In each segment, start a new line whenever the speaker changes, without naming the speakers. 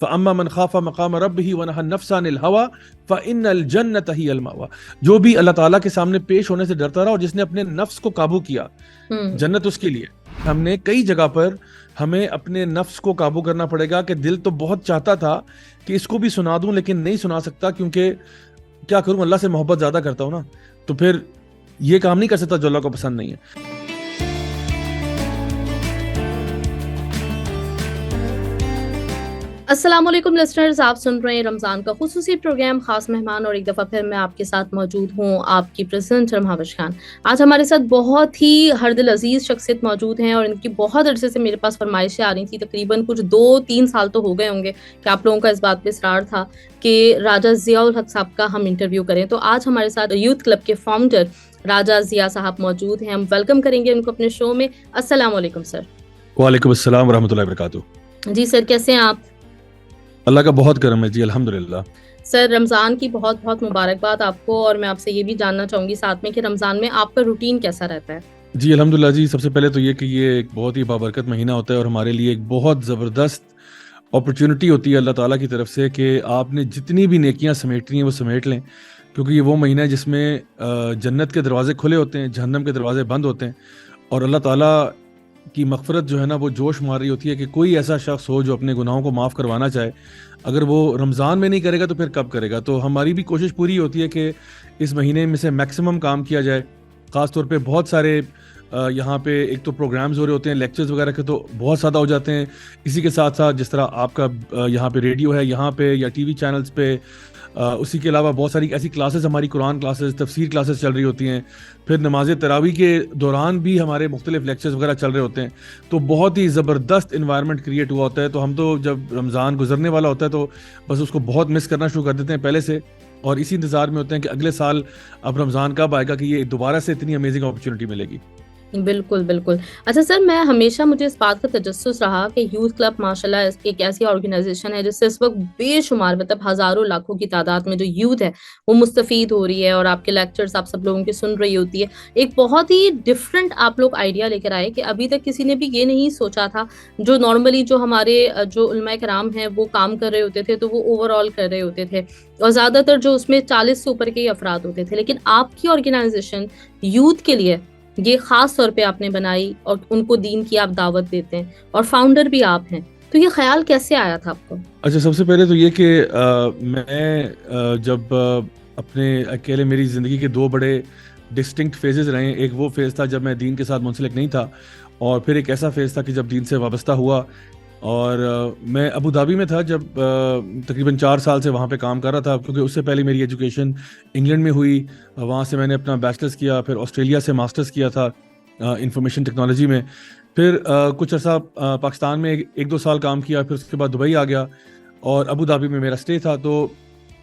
فَأَمَّا مَنْ خَافَ مَقَامَ رَبِّهِ وَنَهَى النَّفْسَ عَنِ الْهَوَىٰ فَإِنَّ الْجَنَّةَ هِيَ الْمَأْوَىٰ. جو بھی اللہ تعالیٰ کے سامنے پیش ہونے سے ڈرتا رہا اور جس نے اپنے نفس کو قابو کیا، جنت اس کے لیے. ہم نے کئی جگہ پر ہمیں اپنے نفس کو قابو کرنا پڑے گا کہ دل تو بہت چاہتا تھا کہ اس کو بھی سنا دوں لیکن نہیں سنا سکتا، کیونکہ کیا کروں، اللہ سے محبت زیادہ کرتا ہوں نا، تو پھر یہ کام نہیں کر سکتا جو اللہ کو پسند نہیں ہے.
السلام علیکم لسنرز، آپ سن رہے ہیں رمضان کا خصوصی پروگرام خاص مہمان، اور ایک دفعہ پھر میں آپ کے ساتھ موجود ہوں، آپ کی پریزنٹر مہاوش خان. آج ہمارے ساتھ بہت ہی ہر دل عزیز شخصیت موجود ہیں، اور ان کی بہت عرصے سے میرے پاس فرمائشیں آ رہی تھیں، تقریباً کچھ 2-3 سال تو ہو گئے ہوں گے کہ آپ لوگوں کا اس بات پہ اصرار تھا کہ راجہ ضیاء الحق صاحب کا ہم انٹرویو کریں. تو آج ہمارے ساتھ یوتھ کلب کے فاؤنڈر راجہ ضیاء صاحب موجود ہیں. ہم ویلکم کریں گے ان کو اپنے شو میں. السلام علیکم سر.
وعلیکم السلام ورحمۃ اللہ وبرکاتہ.
جی سر، کیسے ہیں آپ؟
اللہ کا بہت کرم ہے جی، الحمدللہ.
سر، رمضان کی بہت بہت مبارکباد آپ کو، اور میں آپ سے یہ بھی جاننا چاہوں گی ساتھ میں کہ رمضان میں آپ کا روٹین کیسا رہتا ہے؟
جی الحمدللہ جی. سب سے پہلے تو یہ کہ یہ ایک بہت ہی بابرکت مہینہ ہوتا ہے، اور ہمارے لیے ایک بہت زبردست اپرچونٹی ہوتی ہے اللہ تعالیٰ کی طرف سے کہ آپ نے جتنی بھی نیکیاں سمیٹنی ہیں وہ سمیٹ لیں، کیونکہ یہ وہ مہینہ ہے جس میں جنت کے دروازے کھلے ہوتے ہیں، جہنم کے دروازے بند ہوتے ہیں، اور اللہ تعالیٰ کی مغفرت جو ہے نا وہ جوش مار رہی ہوتی ہے کہ کوئی ایسا شخص ہو جو اپنے گناہوں کو معاف کروانا چاہے. اگر وہ رمضان میں نہیں کرے گا تو پھر کب کرے گا؟ تو ہماری بھی کوشش پوری ہوتی ہے کہ اس مہینے میں سے میکسیمم کام کیا جائے. خاص طور پہ بہت سارے یہاں پہ ایک تو پروگرامز ہو رہے ہوتے ہیں، لیکچرز وغیرہ کے تو بہت زیادہ ہو جاتے ہیں. اسی کے ساتھ ساتھ جس طرح آپ کا یہاں پہ ریڈیو ہے یہاں پہ یا ٹی وی چینلز پہ، اسی کے علاوہ بہت ساری ایسی کلاسز، ہماری قرآن کلاسز، تفسیر کلاسز چل رہی ہوتی ہیں. پھر نماز تراویح کے دوران بھی ہمارے مختلف لیکچرز وغیرہ چل رہے ہوتے ہیں. تو بہت ہی زبردست انوائرمنٹ کریٹ ہوا ہوتا ہے. تو ہم تو جب رمضان گزرنے والا ہوتا ہے تو بس اس کو بہت مس کرنا شروع کر دیتے ہیں پہلے سے، اور اسی انتظار میں ہوتے ہیں کہ اگلے سال اب رمضان کب آئے گا کہ یہ دوبارہ سے اتنی امیزنگ اپرچونٹی ملے گی.
بالکل بالکل. اچھا سر، میں ہمیشہ مجھے اس بات کا تجسس رہا کہ یوتھ کلب ماشاءاللہ ایک ایسی آرگنائزیشن ہے جس سے اس وقت بے شمار مطلب ہزاروں لاکھوں کی تعداد میں جو یوتھ ہے وہ مستفید ہو رہی ہے، اور آپ کے لیکچرز آپ سب لوگوں کی سن رہی ہوتی ہے. ایک بہت ہی ڈفرینٹ آپ لوگ آئیڈیا لے کر آئے کہ ابھی تک کسی نے بھی یہ نہیں سوچا تھا. جو نارملی جو ہمارے جو علماء کرام ہیں وہ کام کر رہے ہوتے تھے تو وہ اوور آل کر رہے ہوتے تھے، اور زیادہ تر جو اس میں 40 سے اوپر کے ہی افراد ہوتے تھے. لیکن آپ کی آرگنائزیشن یوتھ کے لیے یہ خاص طور پہ آپ نے بنائی، اور ان کو دین کی آپ دعوت دیتے ہیں، اور فاؤنڈر بھی آپ ہیں. تو یہ خیال کیسے آیا تھا آپ کو؟
اچھا، سب سے پہلے تو یہ کہ میں جب اپنے اکیلے میری زندگی کے 2 بڑے ڈسٹنکٹ فیزز رہے ہیں. ایک وہ فیز تھا جب میں دین کے ساتھ منسلک نہیں تھا، اور پھر ایک ایسا فیز تھا کہ جب دین سے وابستہ ہوا. اور میں ابو دھابی میں تھا جب تقریباً 4 سال سے وہاں پہ کام کر رہا تھا، کیونکہ اس سے پہلے میری ایجوکیشن انگلینڈ میں ہوئی. وہاں سے میں نے اپنا بیچلرز کیا، پھر آسٹریلیا سے ماسٹرز کیا تھا انفارمیشن ٹیکنالوجی میں. پھر کچھ عرصہ پاکستان میں 1-2 سال کام کیا، پھر اس کے بعد دبئی آ گیا، اور ابو دھابی میں میرا اسٹے تھا. تو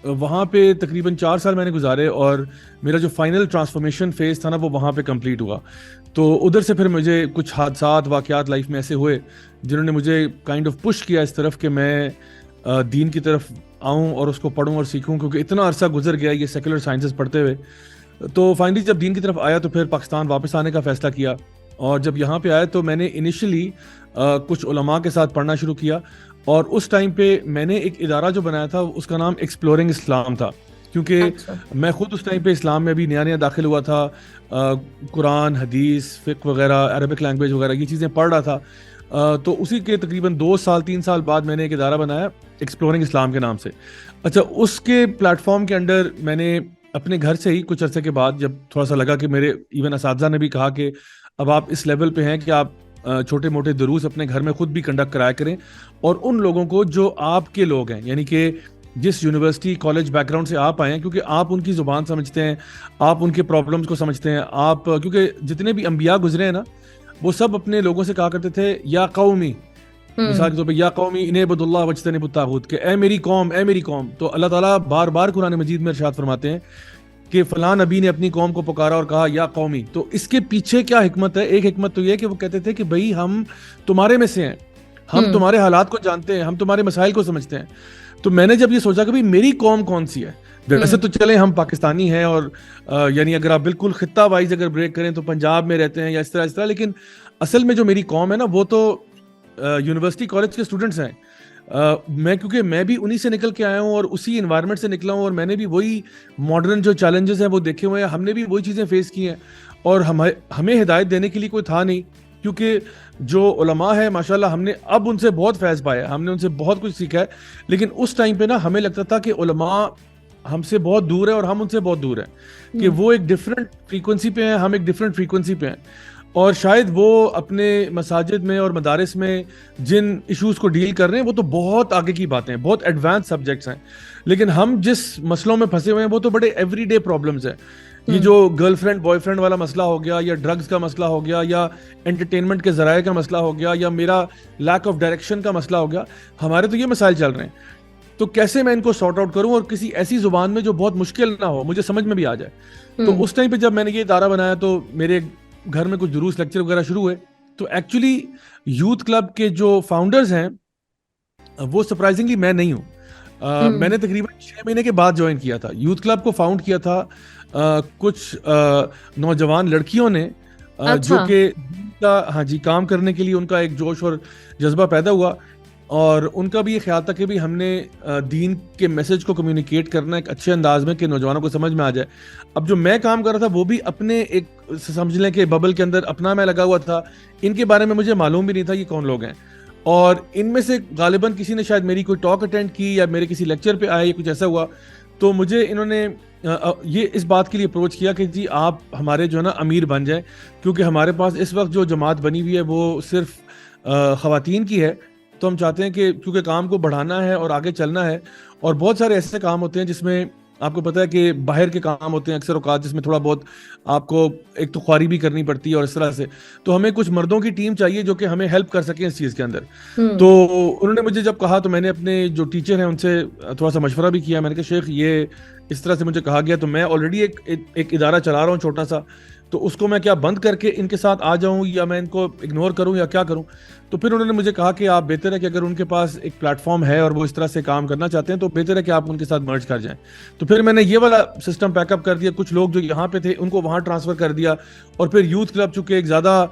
وہاں پہ تقریباً 4 سال میں نے گزارے، اور میرا جو فائنل ٹرانسفارمیشن فیز تھا نا وہ وہاں پہ کمپلیٹ ہوا. تو ادھر سے پھر مجھے کچھ حادثات، واقعات لائف میں ایسے ہوئے جنہوں نے مجھے کائنڈ آف پش کیا اس طرف کہ میں دین کی طرف آؤں اور اس کو پڑھوں اور سیکھوں، کیونکہ اتنا عرصہ گزر گیا یہ سیکولر سائنسز پڑھتے ہوئے. تو فائنلی جب دین کی طرف آیا تو پھر پاکستان واپس آنے کا فیصلہ کیا، اور جب یہاں پہ آیا تو میں نے انیشلی کچھ علماء کے ساتھ پڑھنا شروع کیا. اور اس ٹائم پہ میں نے ایک ادارہ جو بنایا تھا اس کا نام ایکسپلورنگ اسلام تھا، کیونکہ میں خود اس ٹائم پہ اسلام میں ابھی نیا داخل ہوا تھا. قرآن، حدیث، فقہ وغیرہ، عربک لینگویج وغیرہ یہ چیزیں پڑھ رہا تھا. تو اسی کے تقریباً 2-3 سال بعد میں نے ایک ادارہ بنایا ایکسپلورنگ اسلام کے نام سے. اچھا، اس کے پلیٹ فارم کے انڈر میں نے اپنے گھر سے ہی کچھ عرصے کے بعد جب تھوڑا سا لگا کہ میرے ایون اساتذہ نے بھی کہا کہ اب آپ اس لیول پہ ہیں کہ آپ چھوٹے موٹے دروس اپنے گھر میں خود بھی کنڈکٹ کرایا کریں، اور ان لوگوں کو جو آپ کے لوگ ہیں، یعنی کہ جس یونیورسٹی کالج بیک گراؤنڈ سے آپ آئے ہیں، کیونکہ آپ ان کی زبان سمجھتے ہیں، آپ ان کے پرابلمس کو سمجھتے ہیں. آپ کیونکہ جتنے بھی انبیاء گزرے ہیں نا وہ سب اپنے لوگوں سے کہا کرتے تھے یا قومی، مثال کے طور پہ یا قومی انہیں عبد اللہ واجتنبوا الطاغوت، کہ اے میری قوم، اے میری قوم. تو اللہ تعالیٰ بار بار قرآن مجید میں ارشاد فرماتے ہیں کہ فلاں نبی نے اپنی قوم کو پکارا اور کہا یا قومی. تو اس کے پیچھے کیا حکمت ہے؟ ایک حکمت تو یہ کہ وہ کہتے تھے کہ بھائی ہم تمہارے میں سے ہیں، ہم تمہارے حالات کو جانتے ہیں، ہم تمہارے مسائل کو سمجھتے ہیں. تو میں نے جب یہ سوچا کہ بھائی میری قوم کون سی ہے، ویسے تو چلیں ہم پاکستانی ہیں، اور یعنی اگر آپ بالکل خطہ وائز اگر بریک کریں تو پنجاب میں رہتے ہیں یا اس طرح، لیکن اصل میں جو میری قوم ہے نا وہ تو یونیورسٹی کالج کے اسٹوڈنٹس ہیں. میں کیونکہ میں بھی انہی سے نکل کے آیا ہوں اور اسی انوائرمنٹ سے نکلا ہوں، اور میں نے بھی وہی ماڈرن جو چیلنجز ہیں وہ دیکھے ہوئے ہیں، ہم نے بھی وہی چیزیں فیس کی ہیں، اور ہمیں ہدایت دینے کے لیے کوئی تھا نہیں، کیونکہ جو علماء ہے ماشاءاللہ ہم نے اب ان سے بہت فیض پایا، ہم نے ان سے بہت کچھ سیکھا ہے، لیکن اس ٹائم پہ نا ہمیں لگتا تھا کہ علماء ہم سے بہت دور ہے اور ہم ان سے بہت دور ہیں، کہ وہ ایک ڈفرینٹ فریکوینسی پہ ہیں، ہم ایک ڈفرینٹ فریکوینسی پہ ہیں، اور شاید وہ اپنے مساجد میں اور مدارس میں جن ایشوز کو ڈیل کر رہے ہیں وہ تو بہت آگے کی باتیں ہیں، بہت ایڈوانس سبجیکٹس ہیں، لیکن ہم جس مسئلوں میں پھنسے ہوئے ہیں وہ تو بڑے ایوری ڈے پرابلمز ہیں. یہ جو گرل فرینڈ بوائے فرینڈ والا مسئلہ ہو گیا، یا ڈرگز کا مسئلہ ہو گیا، یا انٹرٹینمنٹ کے ذرائع کا مسئلہ ہو گیا، یا میرا لیک آف ڈائریکشن کا مسئلہ ہو گیا، ہمارے تو یہ مسائل چل رہے ہیں. تو کیسے میں ان کو سارٹ آؤٹ کروں اور کسی ایسی زبان میں جو بہت مشکل نہ ہو، مجھے سمجھ میں بھی آ جائے. تو اس ٹائم پہ جب میں نے یہ ادارہ بنایا تو میرے گھر میں کچھ دروس لیکچر وغیرہ شروع ہوئے. تو ایکچولی یوتھ کلب کے جو فاؤنڈرز ہیں وہ سرپرائزنگلی میں نہیں ہوں. میں نے تقریباً 6 مہینے کے بعد جوائن کیا تھا. یوتھ کلب کو فاؤنڈ کیا تھا کچھ نوجوان لڑکیوں نے جو کہ ہاں جی کام کرنے کے لیے ان کا ایک جوش اور جذبہ پیدا ہوا، اور ان کا بھی یہ خیال تھا کہ بھی ہم نے دین کے میسج کو کمیونیکیٹ کرنا ایک اچھے انداز میں کہ نوجوانوں کو سمجھ میں آ جائے. اب جو میں کام کر رہا تھا وہ بھی اپنے ایک سمجھ لیں کہ ببل کے اندر اپنا میں لگا ہوا تھا، ان کے بارے میں مجھے معلوم بھی نہیں تھا یہ کون لوگ ہیں، اور ان میں سے غالباً کسی نے شاید میری کوئی ٹاک اٹینڈ کی یا میرے کسی لیکچر پہ آئے یا کچھ ایسا ہوا، تو مجھے انہوں نے یہ اس بات کے لیے اپروچ کیا کہ جی آپ ہمارے جو ہے نا امیر بن جائیں، کیونکہ ہمارے پاس اس وقت جو جماعت بنی ہوئی ہے وہ صرف خواتین کی ہے، تو ہم چاہتے ہیں کہ کیونکہ کام کو بڑھانا ہے اور آگے چلنا ہے، اور بہت سارے ایسے کام ہوتے ہیں جس میں آپ کو پتہ ہے کہ باہر کے کام ہوتے ہیں اکثر اوقات، جس میں تھوڑا بہت آپ کو ایک تو خواری بھی کرنی پڑتی ہے اور اس طرح سے، تو ہمیں کچھ مردوں کی ٹیم چاہیے جو کہ ہمیں ہیلپ کر سکیں اس چیز کے اندر. تو انہوں نے مجھے جب کہا تو میں نے اپنے جو ٹیچر ہیں ان سے تھوڑا سا مشورہ بھی کیا. میں نے کہا شیخ یہ اس طرح سے مجھے کہا گیا، تو میں آلریڈی ایک ادارہ چلا رہا ہوں چھوٹا سا، تو اس کو میں کیا بند کر کے ان کے ساتھ آ جاؤں یا میں ان کو اگنور کروں یا کیا کروں. تو پھر انہوں نے مجھے کہا کہ آپ بہتر ہے کہ اگر ان کے پاس ایک پلیٹ فارم ہے اور وہ اس طرح سے کام کرنا چاہتے ہیں تو بہتر ہے کہ آپ ان کے ساتھ مرج کر جائیں. تو پھر میں نے یہ والا سسٹم پیک اپ کر دیا، کچھ لوگ جو یہاں پہ تھے ان کو وہاں ٹرانسفر کر دیا، اور پھر یوتھ کلب چونکہ ایک زیادہ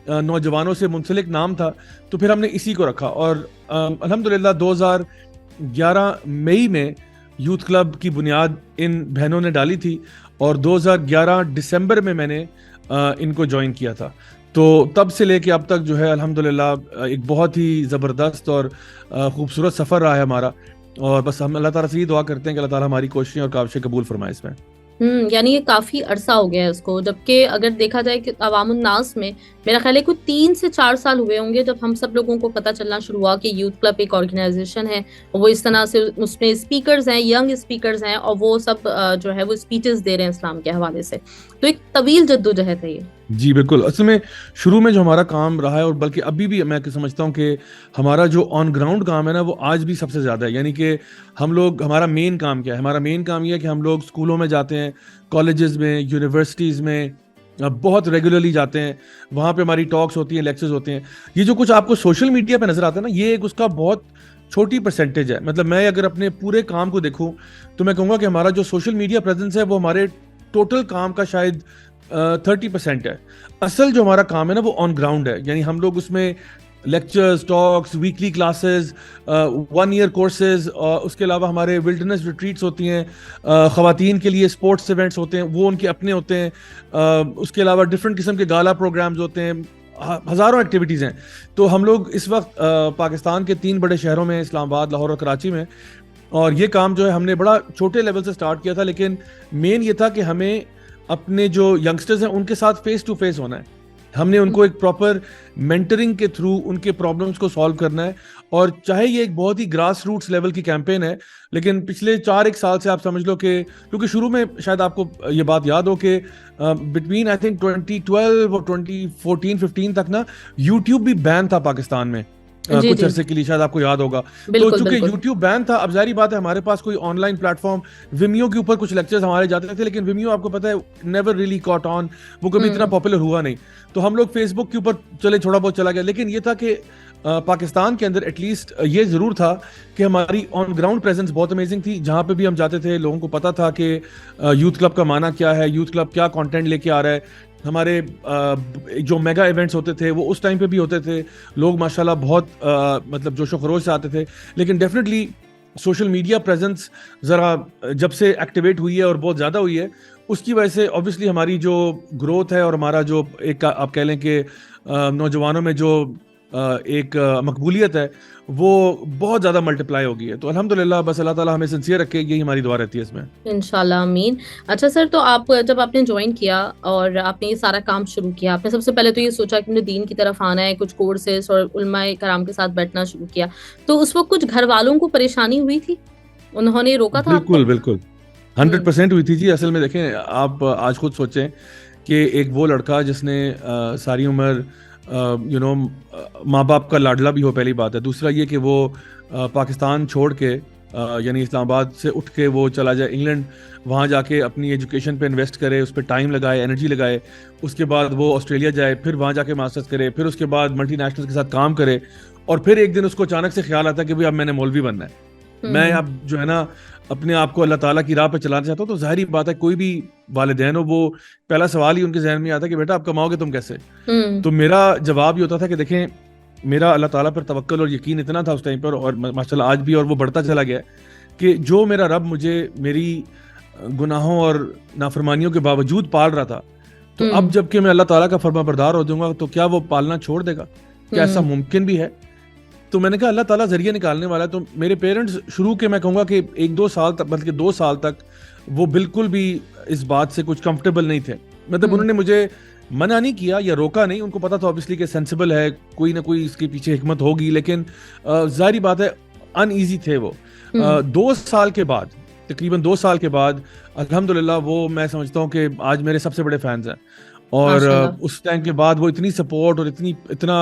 نوجوانوں سے منسلک نام تھا تو پھر ہم نے اسی کو رکھا. اور الحمدللہ 2011 مئی میں یوتھ کلب کی بنیاد ان بہنوں نے ڈالی تھی، اور 2011 دسمبر میں نے ان کو جوائن کیا تھا. تو تب سے لے کے اب تک جو ہے الحمدللہ ایک بہت ہی زبردست اور خوبصورت سفر رہا ہے ہمارا، اور بس ہم اللہ تعالیٰ سے یہ دعا کرتے ہیں کہ اللہ تعالیٰ ہماری کوششیں اور کاوشیں قبول فرمائے اس میں.
یعنی یہ کافی عرصہ ہو گیا ہے اس کو، جبکہ اگر دیکھا جائے کہ عوام الناس میں میرا خیال ہے کوئی 3 سے 4 سال ہوئے ہوں گے جب ہم سب لوگوں کو پتہ چلنا شروع ہوا کہ یوتھ کلب ایک آرگنائزیشن ہے، وہ اس طرح سے اس میں اسپیکرز ہیں، ینگ اسپیکرز ہیں، اور وہ سب جو ہے وہ اسپیچز دے رہے ہیں اسلام کے حوالے سے. تو ایک طویل جدوجہد ہے یہ. جی
بالکل. اصل میں شروع میں جو ہمارا کام رہا ہے، اور بلکہ ابھی بھی میں سمجھتا ہوں کہ ہمارا جو آن گراؤنڈ کام ہے نا وہ آج بھی سب سے زیادہ ہے. یعنی کہ ہم لوگ، ہمارا مین کام کیا ہے؟ ہمارا مین کام یہ ہے کہ ہم لوگ اسکولوں میں جاتے ہیں، کالجز میں، یونیورسٹیز میں بہت ریگولرلی جاتے ہیں، وہاں پہ ہماری ٹاکس ہوتی ہیں، لیکچرز ہوتے ہیں. یہ جو کچھ آپ کو سوشل میڈیا پہ نظر آتا ہے نا، یہ ایک اس کا بہت چھوٹی پرسنٹیج ہے. مطلب میں اگر اپنے پورے کام کو دیکھوں تو میں کہوں گا کہ ہمارا جو سوشل میڈیا پریزنس ہے وہ ہمارے ٹوٹل کام کا شاید 30% ہے. اصل جو ہمارا کام ہے نا وہ آن گراؤنڈ ہے. یعنی ہم لوگ اس میں لیکچرز، ٹاکس، ویکلی کلاسز، 1 ایئر کورسز، اس کے علاوہ ہمارے ولڈرنس ریٹریٹس ہوتی ہیں، خواتین کے لیے اسپورٹس ایونٹس ہوتے ہیں، وہ ان کے اپنے ہوتے ہیں، اس کے علاوہ ڈفرینٹ قسم کے گالا پروگرامز ہوتے ہیں، ہزاروں ایکٹیویٹیز ہیں. تو ہم لوگ اس وقت پاکستان کے 3 بڑے شہروں میں، اسلام آباد، لاہور اور کراچی میں، اور یہ کام جو ہے ہم نے بڑا چھوٹے لیول سے سٹارٹ کیا تھا، لیکن مین یہ تھا کہ ہمیں اپنے جو ینگسٹرز ہیں ان کے ساتھ فیس ٹو فیس ہونا ہے. ہم نے ان کو ایک پراپر مینٹرنگ کے تھرو ان کے پرابلمس کو سالو کرنا ہے. اور چاہے یہ ایک بہت ہی گراس روٹس لیول کی کیمپین ہے، لیکن پچھلے 4-1 سال سے آپ سمجھ لو کہ کیونکہ شروع میں شاید آپ کو یہ بات یاد ہو کہ بٹوین آئی تھنک 2012 اور 2014-15 تک نا یوٹیوب بھی بین تھا پاکستان میں کچھ عرصے کے لیے، شاید آپ کو یاد ہوگا. تو چونکہ یوٹیوب بین تھا، اب ظاہری بات ہے ہمارے پاس کوئی آن لائن پلیٹ فارم، ویمیو کے اوپر کچھ لیکچرز ہمارے جاتے تھے، لیکن ویمیو آپ کو پتہ ہے نیور ریلی کاٹ آن، وہ کبھی اتنا پاپولر ہوا نہیں. تو ہم لوگ فیس بک کے اوپر چلے، تھوڑا بہت چلا گیا. لیکن یہ تھا کہ پاکستان کے اندر ایٹ لیسٹ یہ ضرور تھا کہ ہماری آن گراؤنڈ پریزنس بہت امیزنگ تھی. جہاں پہ بھی ہم جاتے تھے لوگوں کو پتا تھا کہ یوتھ کلب کا معنی کیا ہے, یوتھ کلب کیا کانٹینٹ لے کے آ رہا ہے. ہمارے جو میگا ایونٹس ہوتے تھے وہ اس ٹائم پہ بھی ہوتے تھے, لوگ ماشاءاللہ بہت مطلب جوش و خروش سے آتے تھے. لیکن ڈیفینیٹلی سوشل میڈیا پریزنس ذرا جب سے ایکٹیویٹ ہوئی ہے اور بہت زیادہ ہوئی ہے, اس کی وجہ سے اوبویسلی ہماری جو گروتھ ہے اور ہمارا جو ایک آپ کہہ لیں کہ نوجوانوں میں جو ایک مقبولیت ہے وہ بہت زیادہ ملٹیپلائی ہو گئی ہے. تو الحمدللہ بس اللہ تعالیٰ ہمیں سنسیئر رکھے, یہی ہماری دعا رہتی ہے اس میں.
انشاءاللہ آمین. اچھا سر, تو آپ جب آپ نے جوائن کیا اور آپ نے یہ سارا کام شروع کیا, آپ نے سب سے پہلے تو یہ سوچا کہ مجھے دین کی طرف آنا ہے, کچھ کورسز اور علماء کرام کے ساتھ بیٹھنا شروع کیا, تو اس وقت کچھ گھر والوں کو پریشانی ہوئی تھی؟ انہوں نے روکا تھا آپ کو؟
بالکل 100% ہوئی تھی جی. اصل میں دیکھیں, آپ آج خود سوچیں کہ ایک وہ لڑکا جس نے ساری عمر ماں باپ کا لاڈلا بھی ہو, پہلی بات ہے. دوسرا یہ کہ وہ پاکستان چھوڑ کے یعنی اسلام آباد سے اٹھ کے وہ چلا جائے انگلینڈ, وہاں جا کے اپنی ایجوکیشن پہ انویسٹ کرے, اس پہ ٹائم لگائے, انرجی لگائے, اس کے بعد وہ آسٹریلیا جائے, پھر وہاں جا کے ماسٹرز کرے, پھر اس کے بعد ملٹی نیشنل کے ساتھ کام کرے, اور پھر ایک دن اس کو اچانک سے خیال آتا ہے کہ بھائی اب میں نے مولوی بننا ہے, میں اب جو ہے نا اپنے آپ کو اللہ تعالیٰ کی راہ پہ چلانا چاہتا ہوں. تو ظاہری بات ہے کوئی بھی والدین ہو وہ پہلا سوال ہی ان کے ذہن میں آتا ہے کہ بیٹا آپ کماؤ گے تم کیسے. تو میرا جواب یہ ہوتا تھا کہ دیکھیں, میرا اللہ تعالیٰ پر توکل اور یقین اتنا تھا اس ٹائم پر, اور ماشاءاللہ آج بھی, اور وہ بڑھتا چلا گیا کہ جو میرا رب مجھے میری گناہوں اور نافرمانیوں کے باوجود پال رہا تھا, تو اب جب کہ میں اللہ تعالیٰ کا فرما بردار ہو جاؤں گا تو کیا وہ پالنا چھوڑ دے گا؟ کیا ایسا ممکن بھی ہے؟ تو میں نے کہا اللہ تعالیٰ ذریعہ نکالنے والا ہے. تو میرے پیرنٹس شروع کے میں کہوں گا کہ 1-2 سال تک, بلکہ 2 سال تک وہ بالکل بھی اس بات سے کچھ کمفرٹیبل نہیں تھے. مطلب انہوں نے مجھے منع نہیں کیا یا روکا نہیں, ان کو پتا تھا obviously کہ سینسیبل ہے, کوئی نہ کوئی اس کے پیچھے حکمت ہوگی, لیکن ظاہری بات ہے ان ایزی تھے وہ. 2 سال کے بعد, تقریباً 2 سال کے بعد الحمدللہ وہ میں سمجھتا ہوں کہ آج میرے سب سے بڑے فینز ہیں. اور اس ٹائم کے بعد وہ اتنی سپورٹ اور اتنا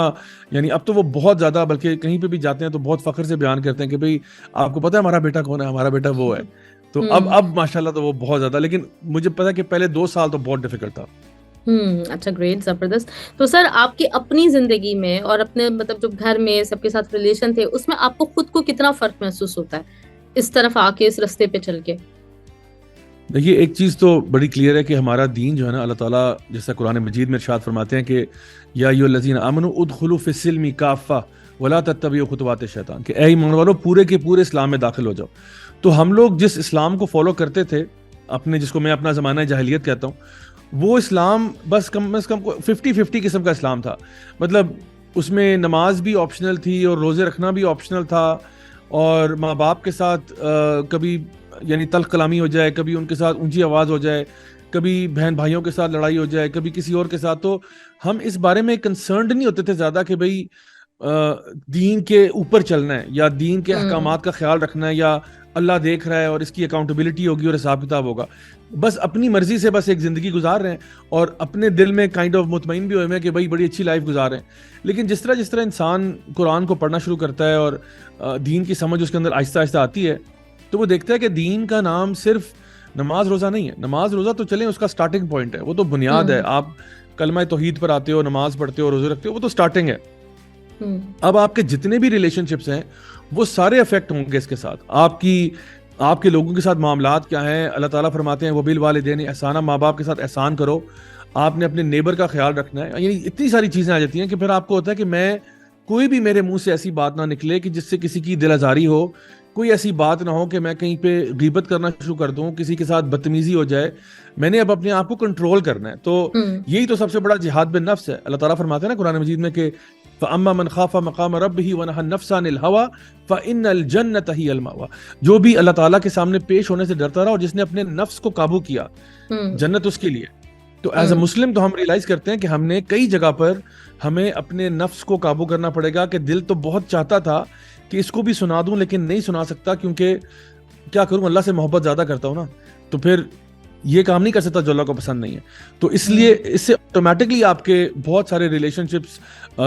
یعنی اب تو وہ بہت زیادہ, بلکہ کہیں پہ بھی جاتے ہیں تو بہت فخر سے بیان کرتے ہیں کہ بھئی آپ کو پتہ ہے ہمارا بیٹا کون ہے, ہمارا بیٹا وہ ہے. تو اب ماشاءاللہ تو وہ بہت زیادہ, لیکن مجھے پتا کہ پہلے 2 سال تو بہت ڈیفیکلٹ تھا.
اچھا, گریٹ, زبردست. تو سر آپ کی اپنی زندگی میں اور اپنے مطلب جو گھر میں سب کے ساتھ ریلیشن تھے, اس میں آپ کو خود کو کتنا فرق محسوس ہوتا ہے اس طرف آ کے, اس رستے پہ چل کے؟
دیکھیے ایک چیز تو بڑی کلیئر ہے کہ ہمارا دین جو ہے نا, اللہ تعالیٰ جیسا قرآن مجید میں ارشاد فرماتے ہیں کہ یا ایھا الذین آمنوا ادخلوا فی السلم کافہ ولا تتبعوا خطوات الشیطان, کہ اے ایمان والو پورے کے پورے اسلام میں داخل ہو جاؤ. تو ہم لوگ جس اسلام کو فالو کرتے تھے اپنے, جس کو میں اپنا زمانہ جاہلیت کہتا ہوں, وہ اسلام بس کم از کم 50-50 قسم کا اسلام تھا. مطلب اس میں نماز بھی آپشنل تھی اور روزے رکھنا بھی آپشنل تھا, اور ماں باپ کے ساتھ کبھی یعنی تلخ کلامی ہو جائے, کبھی ان کے ساتھ اونچی آواز ہو جائے, کبھی بہن بھائیوں کے ساتھ لڑائی ہو جائے, کبھی کسی اور کے ساتھ, تو ہم اس بارے میں کنسرنڈ نہیں ہوتے تھے زیادہ کہ بھئی دین کے اوپر چلنا ہے یا دین کے احکامات کا خیال رکھنا ہے یا اللہ دیکھ رہا ہے اور اس کی اکاؤنٹیبلٹی ہوگی اور حساب کتاب ہوگا. بس اپنی مرضی سے بس ایک زندگی گزار رہے ہیں اور اپنے دل میں کائنڈ آف مطمئن بھی ہوئے ہیں کہ بھئی بڑی اچھی لائف گزار رہے ہیں. لیکن جس طرح انسان قرآن کو پڑھنا شروع کرتا ہے اور دین کی سمجھ اس کے اندر آہستہ آہستہ آتی ہے, تو وہ دیکھتا ہے کہ دین کا نام صرف نماز روزہ نہیں ہے. نماز روزہ تو چلیں اس کا سٹارٹنگ پوائنٹ ہے, وہ تو بنیاد ہے. آپ کلمہ توحید پر آتے ہو, نماز پڑھتے ہو, روزے رکھتے ہو, وہ تو سٹارٹنگ ہے. اب آپ کے جتنے بھی ریلیشن شپس ہیں وہ سارے افیکٹ ہوں گے اس کے ساتھ. آپ کے لوگوں کے ساتھ معاملات کیا ہیں, اللہ تعالیٰ فرماتے ہیں وبالوالدین احسانا, ماں باپ کے ساتھ احسان کرو. آپ نے اپنے نیبر کا خیال رکھنا ہے. یعنی اتنی ساری چیزیں آ جاتی ہیں کہ پھر آپ کو ہوتا ہے کہ میں کوئی بھی میرے منہ سے ایسی بات نہ نکلے کہ جس سے کسی کی دل آزاری ہو, کوئی ایسی بات نہ ہو کہ میں کہیں پہ غیبت کرنا شروع کر دوں, کسی کے ساتھ بدتمیزی ہو جائے. میں نے اب اپنے آپ کو کنٹرول کرنا ہے. تو یہی تو سب سے بڑا جہاد بالنفس ہے. اللہ تعالیٰ فرماتے ہیں نا قرآن مجید میں کہ فَأَمَّا مَنْ خَافَ مَقَامَ رَبِّهِ وَنَهَى النَّفْسَ عَنِ الْهَوَىٰ فَإِنَّ الْجَنَّةَ هِيَ الْمَأْوَىٰ, جو بھی اللہ تعالیٰ کے سامنے پیش ہونے سے ڈرتا رہا اور جس نے اپنے نفس کو قابو کیا, جنت اس کے لیے. تو ایز اے مسلم تو ہم ریلائز کرتے ہیں کہ ہم نے کئی جگہ پر ہمیں اپنے نفس کو قابو کرنا پڑے گا کہ دل تو بہت چاہتا تھا کہ اس کو بھی سنا دوں لیکن نہیں سنا سکتا, کیونکہ کیا کروں, اللہ سے محبت زیادہ کرتا ہوں نا, تو پھر یہ کام نہیں کر سکتا جو اللہ کو پسند نہیں ہے. تو اس لیے اس سے آٹومیٹکلی آپ کے بہت سارے ریلیشن شپس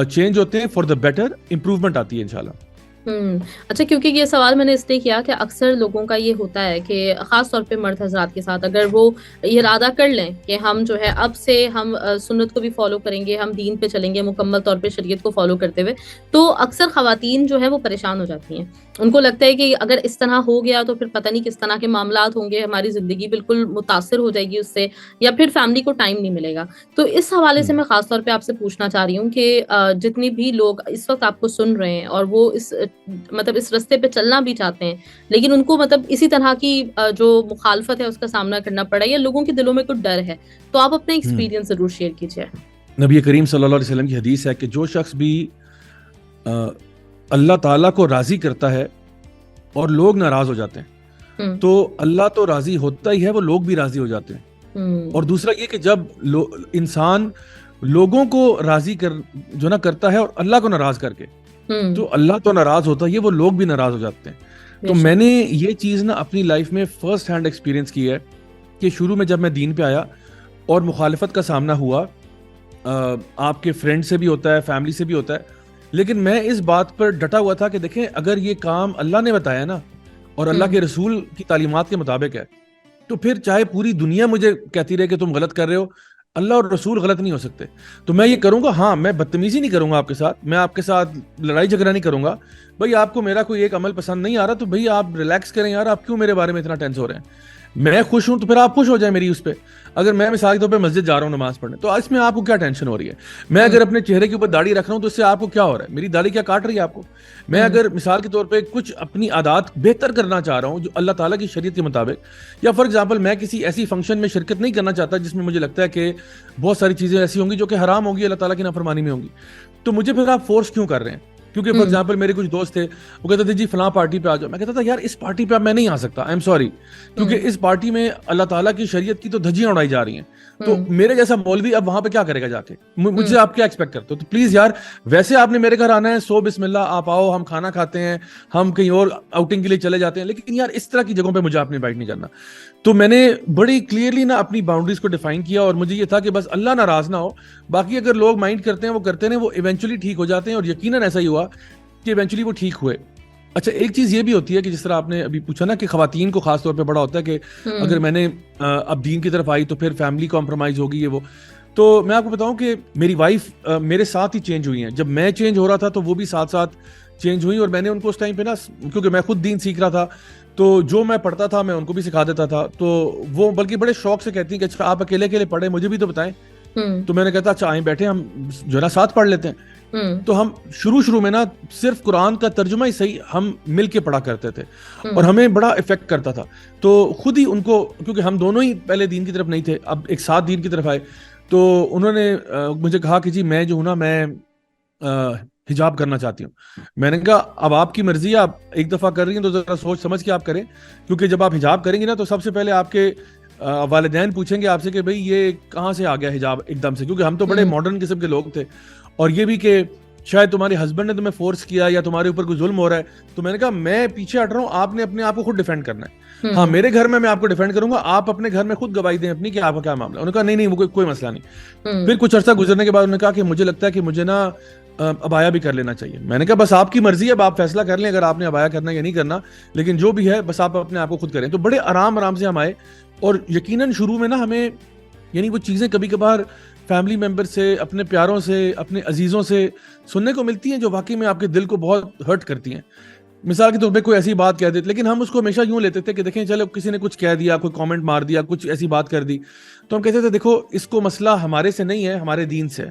چینج ہوتے ہیں, فار دا بیٹر امپروومنٹ آتی ہے انشاءاللہ.
اچھا، کیونکہ یہ سوال میں نے اس لیے کیا کہ اکثر لوگوں کا یہ ہوتا ہے کہ خاص طور پہ مرد حضرات کے ساتھ اگر وہ یہ ارادہ کر لیں کہ ہم جو ہے اب سے ہم سنت کو بھی فالو کریں گے، ہم دین پہ چلیں گے مکمل طور پہ شریعت کو فالو کرتے ہوئے، تو اکثر خواتین جو ہے وہ پریشان ہو جاتی ہیں. ان کو لگتا ہے کہ اگر اس طرح ہو گیا تو پھر پتہ نہیں کس طرح کے معاملات ہوں گے، ہماری زندگی بالکل متاثر ہو جائے گی اس سے، یا پھر فیملی کو ٹائم نہیں ملے گا. تو اس حوالے سے میں خاص طور پہ آپ سے پوچھنا چاہ رہی ہوں کہ جتنی بھی لوگ اس وقت آپ کو سن رہے ہیں اور وہ اس مطلب اس رستے پہ چلنا بھی چاہتے ہیں، لیکن ان کو مطلب اسی طرح کی جو مخالفت ہے اس کا سامنا کرنا پڑا ہے، یا لوگوں کے دلوں میں کوئی ڈر ہے، تو آپ اپنا ایکسپیرینس ضرور شیئر کیجیے.
نبی کریم صلی اللہ علیہ وسلم کی حدیث ہے کہ جو شخص بھی اللہ تعالیٰ کو راضی کرتا ہے اور لوگ ناراض ہو جاتے ہیں، تو اللہ تو راضی ہوتا ہی ہے، وہ لوگ بھی راضی ہو جاتے ہیں. اور دوسرا یہ کہ جب انسان لوگوں کو راضی جو نہ کرتا ہے اور اللہ کو ناراض کر کے، تو اللہ تو ناراض ہوتا ہے، وہ لوگ بھی ناراض ہو جاتے ہیں. تو میں نے یہ چیز نا اپنی لائف میں فرسٹ ہینڈ ایکسپیرینس کی ہے کہ شروع میں جب میں دین پہ آیا اور مخالفت کا سامنا ہوا، آپ کے فرینڈ سے بھی ہوتا ہے، فیملی سے بھی ہوتا ہے، لیکن میں اس بات پر ڈٹا ہوا تھا کہ دیکھیں اگر یہ کام اللہ نے بتایا نا اور اللہ کے رسول کی تعلیمات کے مطابق ہے، تو پھر چاہے پوری دنیا مجھے کہتی رہے کہ تم غلط کر رہے ہو، اللہ اور رسول غلط نہیں ہو سکتے. تو میں یہ کروں گا، ہاں میں بدتمیزی نہیں کروں گا آپ کے ساتھ، میں آپ کے ساتھ لڑائی جھگڑا نہیں کروں گا. بھائی آپ کو میرا کوئی ایک عمل پسند نہیں آ رہا تو بھئی آپ ریلیکس کریں یار، آپ کیوں میرے بارے میں اتنا ٹینس ہو رہے ہیں؟ میں خوش ہوں تو پھر آپ خوش ہو جائیں میری اس پہ. اگر میں مثال کے طور پہ مسجد جا رہا ہوں نماز پڑھنے، تو اس میں آپ کو کیا ٹینشن ہو رہی ہے؟ میں اگر اپنے چہرے کے اوپر داڑھی رکھ رہا ہوں تو اس سے آپ کو کیا ہو رہا ہے؟ میری داڑھی کیا کاٹ رہی ہے آپ کو؟ میں اگر مثال کے طور پہ کچھ اپنی عادات بہتر کرنا چاہ رہا ہوں جو اللہ تعالیٰ کی شریعت کے مطابق، یا فار ایگزامپل میں کسی ایسی فنکشن میں شرکت نہیں کرنا چاہتا جس میں مجھے لگتا ہے کہ بہت ساری چیزیں ایسی ہوں گی جو کہ حرام ہوں گی، اللہ تعالیٰ کی نافرمانی میں ہوں گی، تو مجھے پھر آپ فورس کیوں کر رہے ہیں؟ کیونکہ فار ایگزامپل میرے کچھ دوست تھے، وہ کہتے تھے جی فلاں پارٹی پہ آ جاؤ. میں کہتا تھا یار اس پارٹی پہ اب میں نہیں آ سکتا، آئی ایم سوری، کیونکہ اس پارٹی میں اللہ تعالیٰ کی شریعت کی تو دھجیاں اڑائی جا رہی ہیں. تو میرے جیسا مولوی اب وہاں پہ کیا کرے گا جا کے؟ مجھ سے آپ کیا ایکسپیکٹ کرتے ہو؟ تو پلیز یار، ویسے آپ نے میرے گھر آنا ہے، سو بسم اللہ، آپ آؤ، ہم کھانا کھاتے ہیں، ہم کہیں اور آؤٹنگ کے لیے چلے جاتے ہیں، لیکن یار اس طرح کی جگہوں پہ مجھے آپ نے انوائٹ نہیں کرنا. تو میں نے بڑی کلیئرلی نا اپنی باؤنڈریز کو ڈیفائن کیا، اور مجھے یہ تھا کہ بس اللہ ناراض نہ ہو، باقی اگر لوگ مائنڈ کرتے ہیں وہ کرتے ہیں، وہ ایونچولی ٹھیک ہو جاتے ہیں، اور یقیناً ایسا ہی ہوا کہ ایونچولی وہ ٹھیک ہوئے. اچھا ایک چیز یہ بھی ہوتی ہے کہ جس طرح آپ نے ابھی پوچھا نا کہ خواتین کو خاص طور پہ بڑا ہوتا ہے کہ اگر میں نے اب دین کی طرف آئی تو پھر فیملی کمپرومائز ہوگی، یہ وہ. تو میں آپ کو بتاؤں کہ میری وائف میرے ساتھ ہی چینج ہوئی ہیں. جب میں چینج ہو رہا تھا تو وہ بھی ساتھ ساتھ چینج ہوئی، اور میں نے ان کو اس ٹائم پہ نا، کیونکہ میں خود دین سیکھ رہا تھا، تو جو میں پڑھتا تھا میں ان کو بھی سکھا دیتا تھا. تو وہ بلکہ بڑے شوق سے کہتی ہیں کہ اچھا آپ اکیلے اکیلے پڑھیں، مجھے بھی تو بتائیں. تو میں نے کہتا اچھا آئیں بیٹھے، ہم جو ہے نا ساتھ پڑھ لیتے ہیں. تو ہم شروع میں نا صرف قرآن کا ترجمہ ہی صحیح ہم مل کے پڑھا کرتے تھے، اور ہمیں بڑا افیکٹ کرتا تھا. تو خود ہی ان کو، کیونکہ ہم دونوں ہی پہلے دین کی طرف نہیں تھے، اب ایک ساتھ دین کی طرف آئے، تو انہوں نے مجھے کہا کہ جی میں جو ہوں نا میں حجاب کرنا چاہتی ہوں. میں نے کہا اب آپ کی مرضی ہے، آپ ایک دفعہ کر رہی ہیں تو ذرا سوچ سمجھ کے آپ کریں، کیونکہ جب آپ حجاب کریں گی نا تو سب سے پہلے آپ کے والدین پوچھیں گے آپ سے کہ بھئی یہ کہاں سے آ گیا حجاب ایک دم سے، کیونکہ ہم تو بڑے ماڈرن قسم کے لوگ تھے، اور یہ بھی کہ شاید تمہارے ہسبینڈ نے تمہیں فورس کیا یا تمہارے اوپر کوئی ظلم ہو رہا ہے. تو میں نے کہا میں پیچھے ہٹ رہا ہوں، آپ نے اپنے آپ کو خود ڈیفینڈ کرنا ہے. ہاں میرے گھر میں آپ کو ڈیفینڈ کروں گا، آپ اپنے گھر میں خود گواہی دیں اپنی کہ آپ کا کیا معاملہ ہے. انہوں نے کہا نہیں وہ کوئی مسئلہ نہیں. پھر کچھ عرصہ گزرنے کے بعد انہوں نے کہا کہ مجھے لگتا ہے کہ مجھے نا ابایا بھی کر لینا چاہیے. میں نے کہا بس آپ کی مرضی ہے، اب آپ فیصلہ کر لیں اگر آپ نے ابایا کرنا یا نہیں کرنا، لیکن جو بھی ہے بس آپ اپنے آپ کو خود کریں. تو بڑے آرام سے ہم آئے، اور یقیناً شروع میں نا ہمیں یعنی وہ چیزیں کبھی کبھار فیملی ممبر سے، اپنے پیاروں سے، اپنے عزیزوں سے سننے کو ملتی ہیں جو واقعی میں آپ کے دل کو بہت ہرٹ کرتی ہیں. مثال کے طور پہ کوئی ایسی بات کہہ دیتے، لیکن ہم اس کو ہمیشہ یوں لیتے تھے کہ دیکھیں چلو کسی نے کچھ کہہ دیا، کوئی کامنٹ مار دیا، کچھ ایسی بات کر دی، تو ہم کہتے تھے دیکھو اس کو مسئلہ ہمارے سے نہیں ہے، ہمارے دین سے ہے.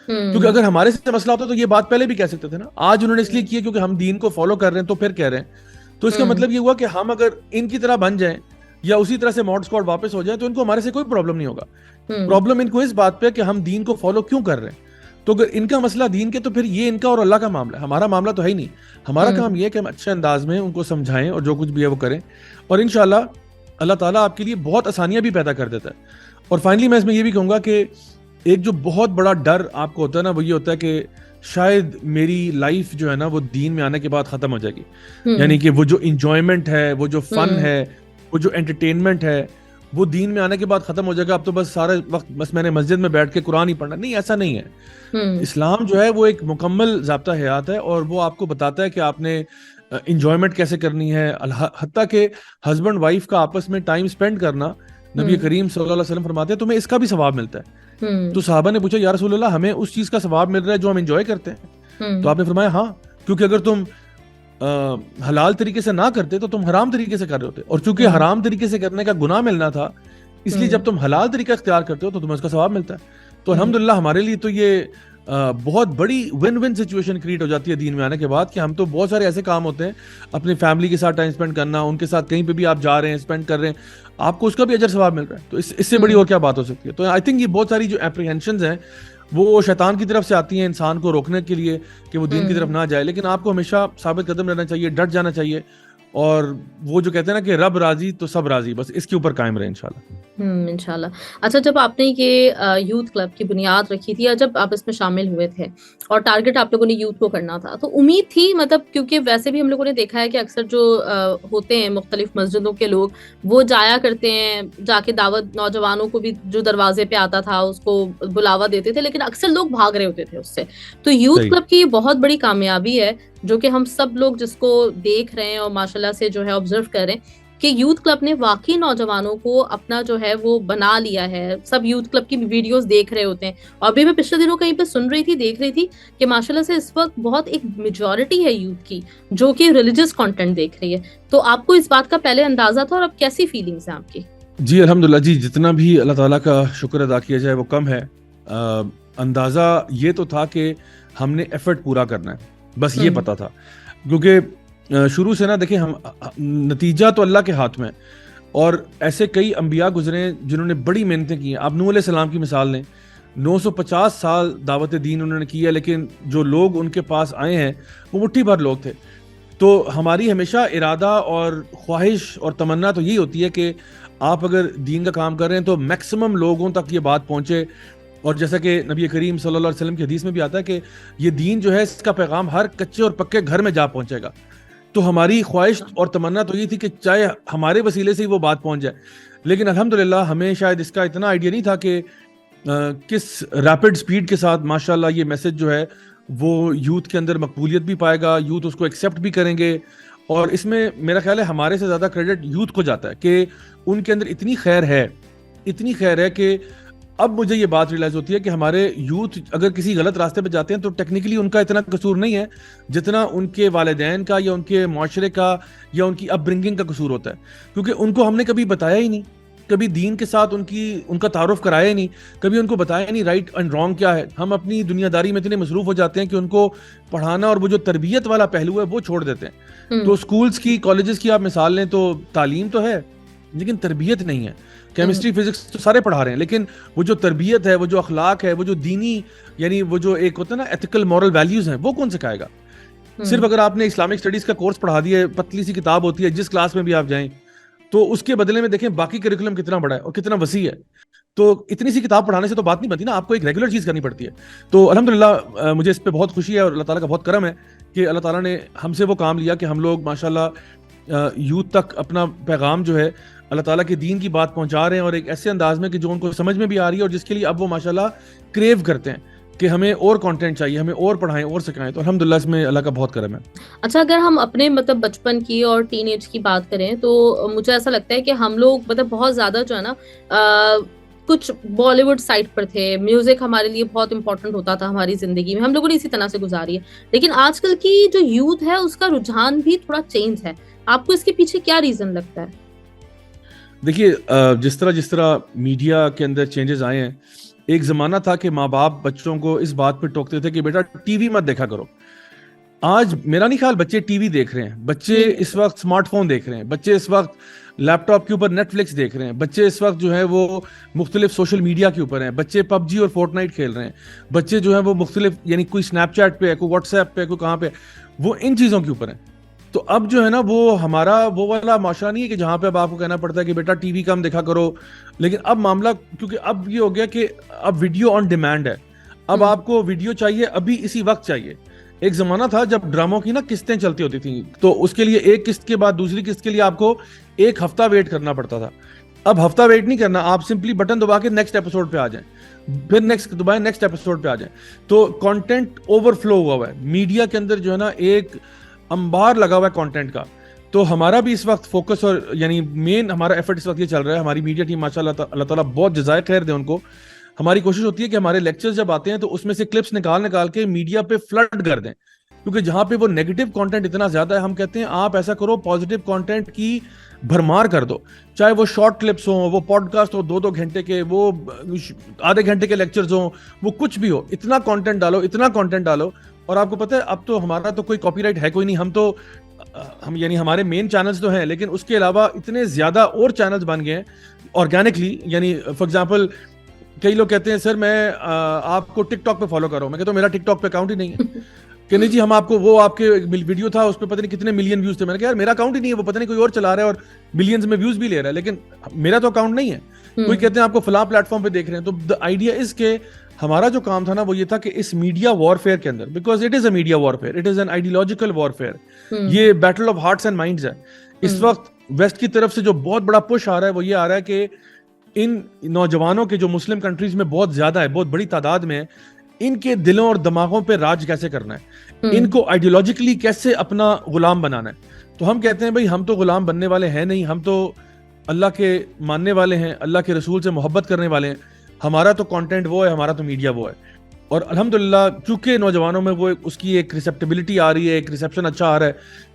کیونکہ اگر ہمارے سے مسئلہ ہوتا تو یہ بات پہلے بھی کہہ سکتے تھے نا. آج انہوں نے اس لیے کی کیونکہ ہم دین کو فالو کر رہے ہیں تو پھر کہہ رہے ہیں. تو اس کا مطلب یہ ہوا کہ ہم اگر ان کی طرح بن جائیں یا اسی طرح سے ماڈ اسکواڈ واپس ہو جائے تو ان کو ہمارے سے کوئی پرابلم نہیں ہوگا. پرابلم ان کو اس بات پہ کہ ہم دین کو فالو کیوں کر رہے ہیں. تو اگر ان کا مسئلہ دین کے تو پھر یہ ان کا اور اللہ کا معاملہ ہے، ہمارا معاملہ تو ہے ہی نہیں. ہمارا کام یہ ہے کہ ہم اچھے انداز میں ان کو سمجھائیں اور جو کچھ بھی ہے وہ کریں، اور انشاءاللہ اللہ تعالیٰ آپ کے لیے بہت آسانیاں بھی پیدا کر دیتا ہے. اور فائنلی میں اس میں یہ بھی کہوں گا کہ ایک جو بہت بڑا ڈر آپ کو ہوتا ہے نا، وہ یہ ہوتا ہے کہ شاید میری لائف جو ہے نا وہ دین میں آنے کے بعد ختم ہو جائے گی. یعنی کہ وہ جو انجوائمنٹ ہے، وہ جو فن ہے، وہ جو انٹرٹینمنٹ ہے، وہ دین میں آنے کے بعد ختم ہو جائے گا, اب تو بس سارا وقت بس میں نے مسجد میں بیٹھ کے قرآن ہی پڑھنا. نہیں, ایسا نہیں ہے. اسلام جو ہے وہ ایک مکمل ضابطہ حیات ہے, اور وہ آپ کو بتاتا ہے کہ آپ نے انجوائمنٹ کیسے کرنی ہے, حتیٰ کہ ہسبینڈ وائف کا آپس میں ٹائم سپینڈ کرنا. نبی کریم صلی اللہ علیہ وسلم فرماتے ہیں تمہیں اس کا بھی ثواب ملتا ہے. تو صحابہ نے پوچھا یا رسول اللہ ہمیں اس چیز کا ثواب مل رہا ہے جو ہم انجوائے کرتے ہیں؟ تو آپ نے فرمایا ہاں, کیونکہ اگر تم حلال طریقے سے نہ کرتے تو تم حرام طریقے سے کر رہے ہوتے, اور چونکہ حرام طریقے سے کرنے کا گناہ ملنا تھا, اس لیے جب تم حلال طریقہ اختیار کرتے ہو تو تمہیں اس کا ثواب ملتا ہے. تو الحمدللہ ہمارے لیے تو یہ بہت بڑی ون ون سچویشن کریٹ ہو جاتی ہے دین میں آنے کے بعد, کہ ہم تو بہت سارے ایسے کام ہوتے ہیں, اپنی فیملی کے ساتھ ٹائم اسپینڈ کرنا, ان کے ساتھ کہیں پہ بھی آپ جا رہے ہیں اسپینڈ کر رہے ہیں, آپ کو اس کا بھی اجر ثواب مل رہا ہے. تو اس سے بڑی اور کیا بات ہو سکتی ہے؟ تو آئی تھنک یہ بہت ساری جو اپریہنشنز ہیں وہ شیطان کی طرف سے آتی ہیں انسان کو روکنے کے لیے کہ وہ دین کی طرف نہ جائے, لیکن آپ کو ہمیشہ ثابت قدم رہنا چاہیے, ڈٹ جانا چاہیے, اور وہ جو کہتے ہیں نا کہ رب راضی تو سب راضی, بس اس کے اوپر قائم رہے انشاءاللہ.
انشاءاللہ. اچھا, جب آپ نے یہ یوتھ کلب کی بنیاد رکھی تھی یا جب آپ اس میں شامل ہوئے تھے اور ٹارگٹ آپ لوگوں نے یوتھ کو کرنا تھا, تو امید تھی مطلب, کیونکہ ویسے بھی ہم لوگوں نے دیکھا ہے کہ اکثر جو ہوتے ہیں مختلف مسجدوں کے لوگ وہ جایا کرتے ہیں, جا کے دعوت نوجوانوں کو بھی جو دروازے پہ آتا تھا اس کو بلاوا دیتے تھے, لیکن اکثر لوگ بھاگ رہے ہوتے تھے اس سے. تو یوتھ کلب کی یہ بہت بڑی کامیابی ہے جو کہ ہم سب لوگ جس کو دیکھ رہے ہیں اور ماشاءاللہ سے جو ہے آبزرو کر رہے ہیں کہ یوتھ کلب نے واقعی نوجوانوں کو اپنا جو ہے وہ بنا لیا ہے. سب یوتھ کلب کی ویڈیوز دیکھ رہے ہوتے ہیں, اور بھی میں پچھلے دنوں کہیں پہ سن رہی تھی, دیکھ رہی تھی کہ ماشاءاللہ سے اس وقت بہت ایک میجورٹی ہے یوتھ کی جو کہ ریلیجس کنٹینٹ دیکھ رہی ہے. تو آپ کو اس بات کا پہلے اندازہ تھا, اور اب کیسی فیلنگز ہیں آپ کی؟
جی الحمدللہ, جی جتنا بھی اللہ تعالیٰ کا شکر ادا کیا جائے وہ کم ہے. اندازہ یہ تو تھا کہ ہم نے ایفرٹ پورا کرنا ہے, بس یہ پتا تھا, کیونکہ شروع سے نا دیکھیں, ہم نتیجہ تو اللہ کے ہاتھ میں, اور ایسے کئی انبیاء گزرے ہیں جنہوں نے بڑی محنتیں کی ہیں. آپ نوح علیہ السلام کی مثال لیں, 950 سال دعوت دین انہوں نے کی ہے, لیکن جو لوگ ان کے پاس آئے ہیں وہ مٹھی بھر لوگ تھے. تو ہماری ہمیشہ ارادہ اور خواہش اور تمنا تو یہی ہوتی ہے کہ آپ اگر دین کا کام کر رہے ہیں تو میکسیمم لوگوں تک یہ بات پہنچے. اور جیسا کہ نبی کریم صلی اللہ علیہ وسلم کی حدیث میں بھی آتا ہے کہ یہ دین جو ہے اس کا پیغام ہر کچے اور پکے گھر میں جا پہنچے گا. تو ہماری خواہش اور تمنا تو یہ تھی کہ چاہے ہمارے وسیلے سے ہی وہ بات پہنچ جائے, لیکن الحمدللہ ہمیں شاید اس کا اتنا آئیڈیا نہیں تھا کہ کس ریپڈ سپیڈ کے ساتھ ماشاءاللہ یہ میسج جو ہے وہ یوتھ کے اندر مقبولیت بھی پائے گا, یوتھ اس کو ایکسیپٹ بھی کریں گے. اور اس میں میرا خیال ہے ہمارے سے زیادہ کریڈٹ یوتھ کو جاتا ہے کہ ان کے اندر اتنی خیر ہے کہ اب مجھے یہ بات ریلائز ہوتی ہے کہ ہمارے یوتھ اگر کسی غلط راستے پہ جاتے ہیں تو ٹیکنیکلی ان کا اتنا قصور نہیں ہے جتنا ان کے والدین کا یا ان کے معاشرے کا یا ان کی اپ برنگنگ کا قصور ہوتا ہے, کیونکہ ان کو ہم نے کبھی بتایا ہی نہیں, کبھی دین کے ساتھ ان کا تعارف کرایا ہی نہیں, کبھی ان کو بتایا نہیں رائٹ اینڈ رانگ کیا ہے. ہم اپنی دنیا داری میں اتنے مصروف ہو جاتے ہیں کہ ان کو پڑھانا اور وہ جو تربیت والا پہلو ہے وہ چھوڑ دیتے ہیں. تو اسکولز کی, کالجز کی آپ مثال لیں تو تعلیم تو ہے لیکن تربیت نہیں ہے. کیمسٹری فزکس تو سارے پڑھا رہے ہیں, لیکن وہ جو تربیت ہے, وہ جو اخلاق ہے, وہ جو دینی یعنی وہ جو ایک ہوتا ہے نا ایتھیکل مورل ویلیوز ہیں, وہ کون سکھائے گا؟ صرف اگر آپ نے اسلامک اسٹڈیز کا کورس پڑھا دیا ہے, پتلی سی کتاب ہوتی ہے, جس کلاس میں بھی آپ جائیں تو اس کے بدلے میں دیکھیں باقی کریکولم کتنا بڑا ہے اور کتنا وسیع ہے. تو اتنی سی کتاب پڑھانے سے تو بات نہیں بنتی نا, آپ کو ایک ریگولر چیز کرنی پڑتی ہے. تو الحمدللہ مجھے اس پہ بہت خوشی ہے اور اللہ تعالیٰ کا بہت کرم ہے کہ اللہ تعالیٰ نے ہم سے وہ کام لیا کہ ہم لوگ ماشاءاللہ یوتھ تک اپنا پیغام جو ہے اللہ تعالیٰ کے دین کی بات پہنچا رہے ہیں, اور ایک ایسے انداز میں کہ جو ان کو سمجھ میں بھی آ رہی ہے, اور جس کے لیے اب وہ ماشاءاللہ کریو کرتے ہیں کہ ہمیں اور کنٹینٹ چاہیے, ہمیں اور پڑھائیں اور سکھائیں. تو الحمدللہ اس میں اللہ کا بہت کرم ہے.
اچھا, اگر ہم اپنے مطلب بچپن کی اور ٹین ایج کی بات کریں تو مجھے ایسا لگتا ہے کہ ہم لوگ مطلب بہت زیادہ جو ہے نا کچھ بالی ووڈ سائٹ پر تھے, میوزک ہمارے لیے بہت امپورٹنٹ ہوتا تھا ہماری زندگی میں, ہم لوگوں نے اسی طرح سے گزاری ہے. لیکن آج کل کی جو یوتھ ہے اس کا رجحان بھی تھوڑا چینج ہے. آپ کو اس کے پیچھے کیا ریزن لگتا ہے؟
دیکھیے, جس طرح میڈیا کے اندر چینجز آئے ہیں, ایک زمانہ تھا کہ ماں باپ بچوں کو اس بات پہ ٹوکتے تھے کہ بیٹا ٹی وی مت دیکھا کرو. آج میرا نہیں خیال بچے ٹی وی دیکھ رہے ہیں, بچے اس وقت اسمارٹ فون دیکھ رہے ہیں, بچے اس وقت لیپ ٹاپ کے اوپر نیٹ فلکس دیکھ رہے ہیں, بچے اس وقت جو ہے وہ مختلف سوشل میڈیا کے اوپر ہیں, بچے پب جی اور فورٹ نائٹ کھیل رہے ہیں, بچے جو ہیں وہ مختلف یعنی کوئی اسنیپ چیٹ پہ ہے, کوئی واٹس ایپ پہ, کوئی کہاں پہ, وہ ان چیزوں کے اوپر ہیں. تو اب جو ہے نا وہ ہمارا وہ والا معاشرہ نہیں ہے کہ جہاں پہ اب آپ کو کہنا پڑتا ہے کہ بیٹا ٹی وی کم دیکھا کرو. لیکن اب معاملہ کیونکہ اب یہ ہو گیا کہ اب ویڈیو آن ڈیمانڈ ہے, اب آپ کو ویڈیو چاہیے ابھی اسی وقت چاہیے. ایک زمانہ تھا جب ڈراموں کی نا قسطیں چلتی ہوتی تھیں, تو اس کے لیے ایک قسط کے بعد دوسری قسط کے لیے آپ کو ایک ہفتہ ویٹ کرنا پڑتا تھا. اب ہفتہ ویٹ نہیں کرنا, آپ سمپلی بٹن دبا کے نیکسٹ ایپیسوڈ پہ آ جائیں, پھر نیکسٹ دبائیں, نیکسٹ ایپیسوڈ پہ آ جائیں. تو کانٹینٹ اوور فلو ہوا ہے میڈیا کے اندر, جو ہے نا ایک انبار لگا ہوا ہے کانٹینٹ کا. تو ہمارا بھی اس وقت فوکس اور یعنی مین ہمارا ایفرٹ اس وقت یہ چل رہا ہے. ہماری میڈیا ٹیم ماشاء اللہ تعالیٰ بہت جزائے خیر دے ان کو. ہماری کوشش ہوتی ہے کہ ہمارے لیکچرز جب آتے ہیں تو اس میں سے کلپس نکال کے میڈیا پہ فلڈ کر دیں, کیونکہ جہاں پہ وہ نیگیٹو کانٹینٹ اتنا زیادہ ہے, ہم کہتے ہیں آپ ایسا کرو پازیٹیو کانٹینٹ کی بھرمار کر دو, چاہے وہ شارٹ کلپس ہوں, وہ پوڈ کاسٹ ہو 2-2 گھنٹے کے, وہ آدھے گھنٹے کے لیکچرز ہوں, وہ کچھ بھی ہو, اتنا کانٹینٹ ڈالو, اتنا کانٹینٹ ڈالو. اور آپ کو پتہ ہے اب تو ہمارا تو کوئی کاپی رائٹ ہے کوئی نہیں, ہم یعنی ہمارے مین چینلز تو ہیں, لیکن اس کے علاوہ اتنے زیادہ اور چینلز بن گئے ہیں آرگینکلی. یعنی فار ایگزامپل کئی لوگ کہتے ہیں سر میں آپ کو ٹک ٹاک پہ فالو کر رہا ہوں, میں کہتا ہوں میرا ٹک ٹاک پہ اکاؤنٹ ہی نہیں ہے. کہ نہیں جی ہم آپ کو, وہ آپ کے ویڈیو تھا اس پہ پتہ نہیں کتنے ملین ویوز تھے, میں نے کہا یار میرا اکاؤنٹ ہی نہیں ہے, وہ پتہ نہیں کوئی اور چلا رہا ہے اور ملینز میں ویوز بھی لے رہا ہے, لیکن میرا تو اکاؤنٹ نہیں ہے. کوئی کہتے ہیں آپ کو فلاں پلیٹ فارم پہ دیکھ رہے ہیں. تو دا آئیڈیا از کہ ہمارا جو کام تھا نا وہ یہ تھا کہ اس میڈیا وارفیئر کے اندر, because it is a media warfare, it is an ideological warfare, یہ battle of hearts and minds ہے. اس وقت ویسٹ کی طرف سے جو بہت بڑا پش آ رہا ہے وہ یہ آ رہا ہے کہ ان نوجوانوں کے جو مسلم کنٹریز میں بہت زیادہ ہے, بہت بڑی تعداد میں ہے, ان کے دلوں اور دماغوں پہ راج کیسے کرنا ہے, ان کو آئیڈیولوجیکلی کیسے اپنا غلام بنانا ہے. تو ہم کہتے ہیں بھائی ہم تو غلام بننے والے ہیں نہیں, ہم تو اللہ کے ماننے والے ہیں, اللہ کے رسول سے محبت کرنے والے ہیں. ہمارا تو کانٹینٹ وہ ہے, ہمارا تو میڈیا وہ ہے. اور الحمدللہ چونکہ نوجوانوں میں وہ اس کی ایک ریسیپٹیبلٹی آ رہی ہے, ایک ریسیپشن اچھا آ رہا ہے,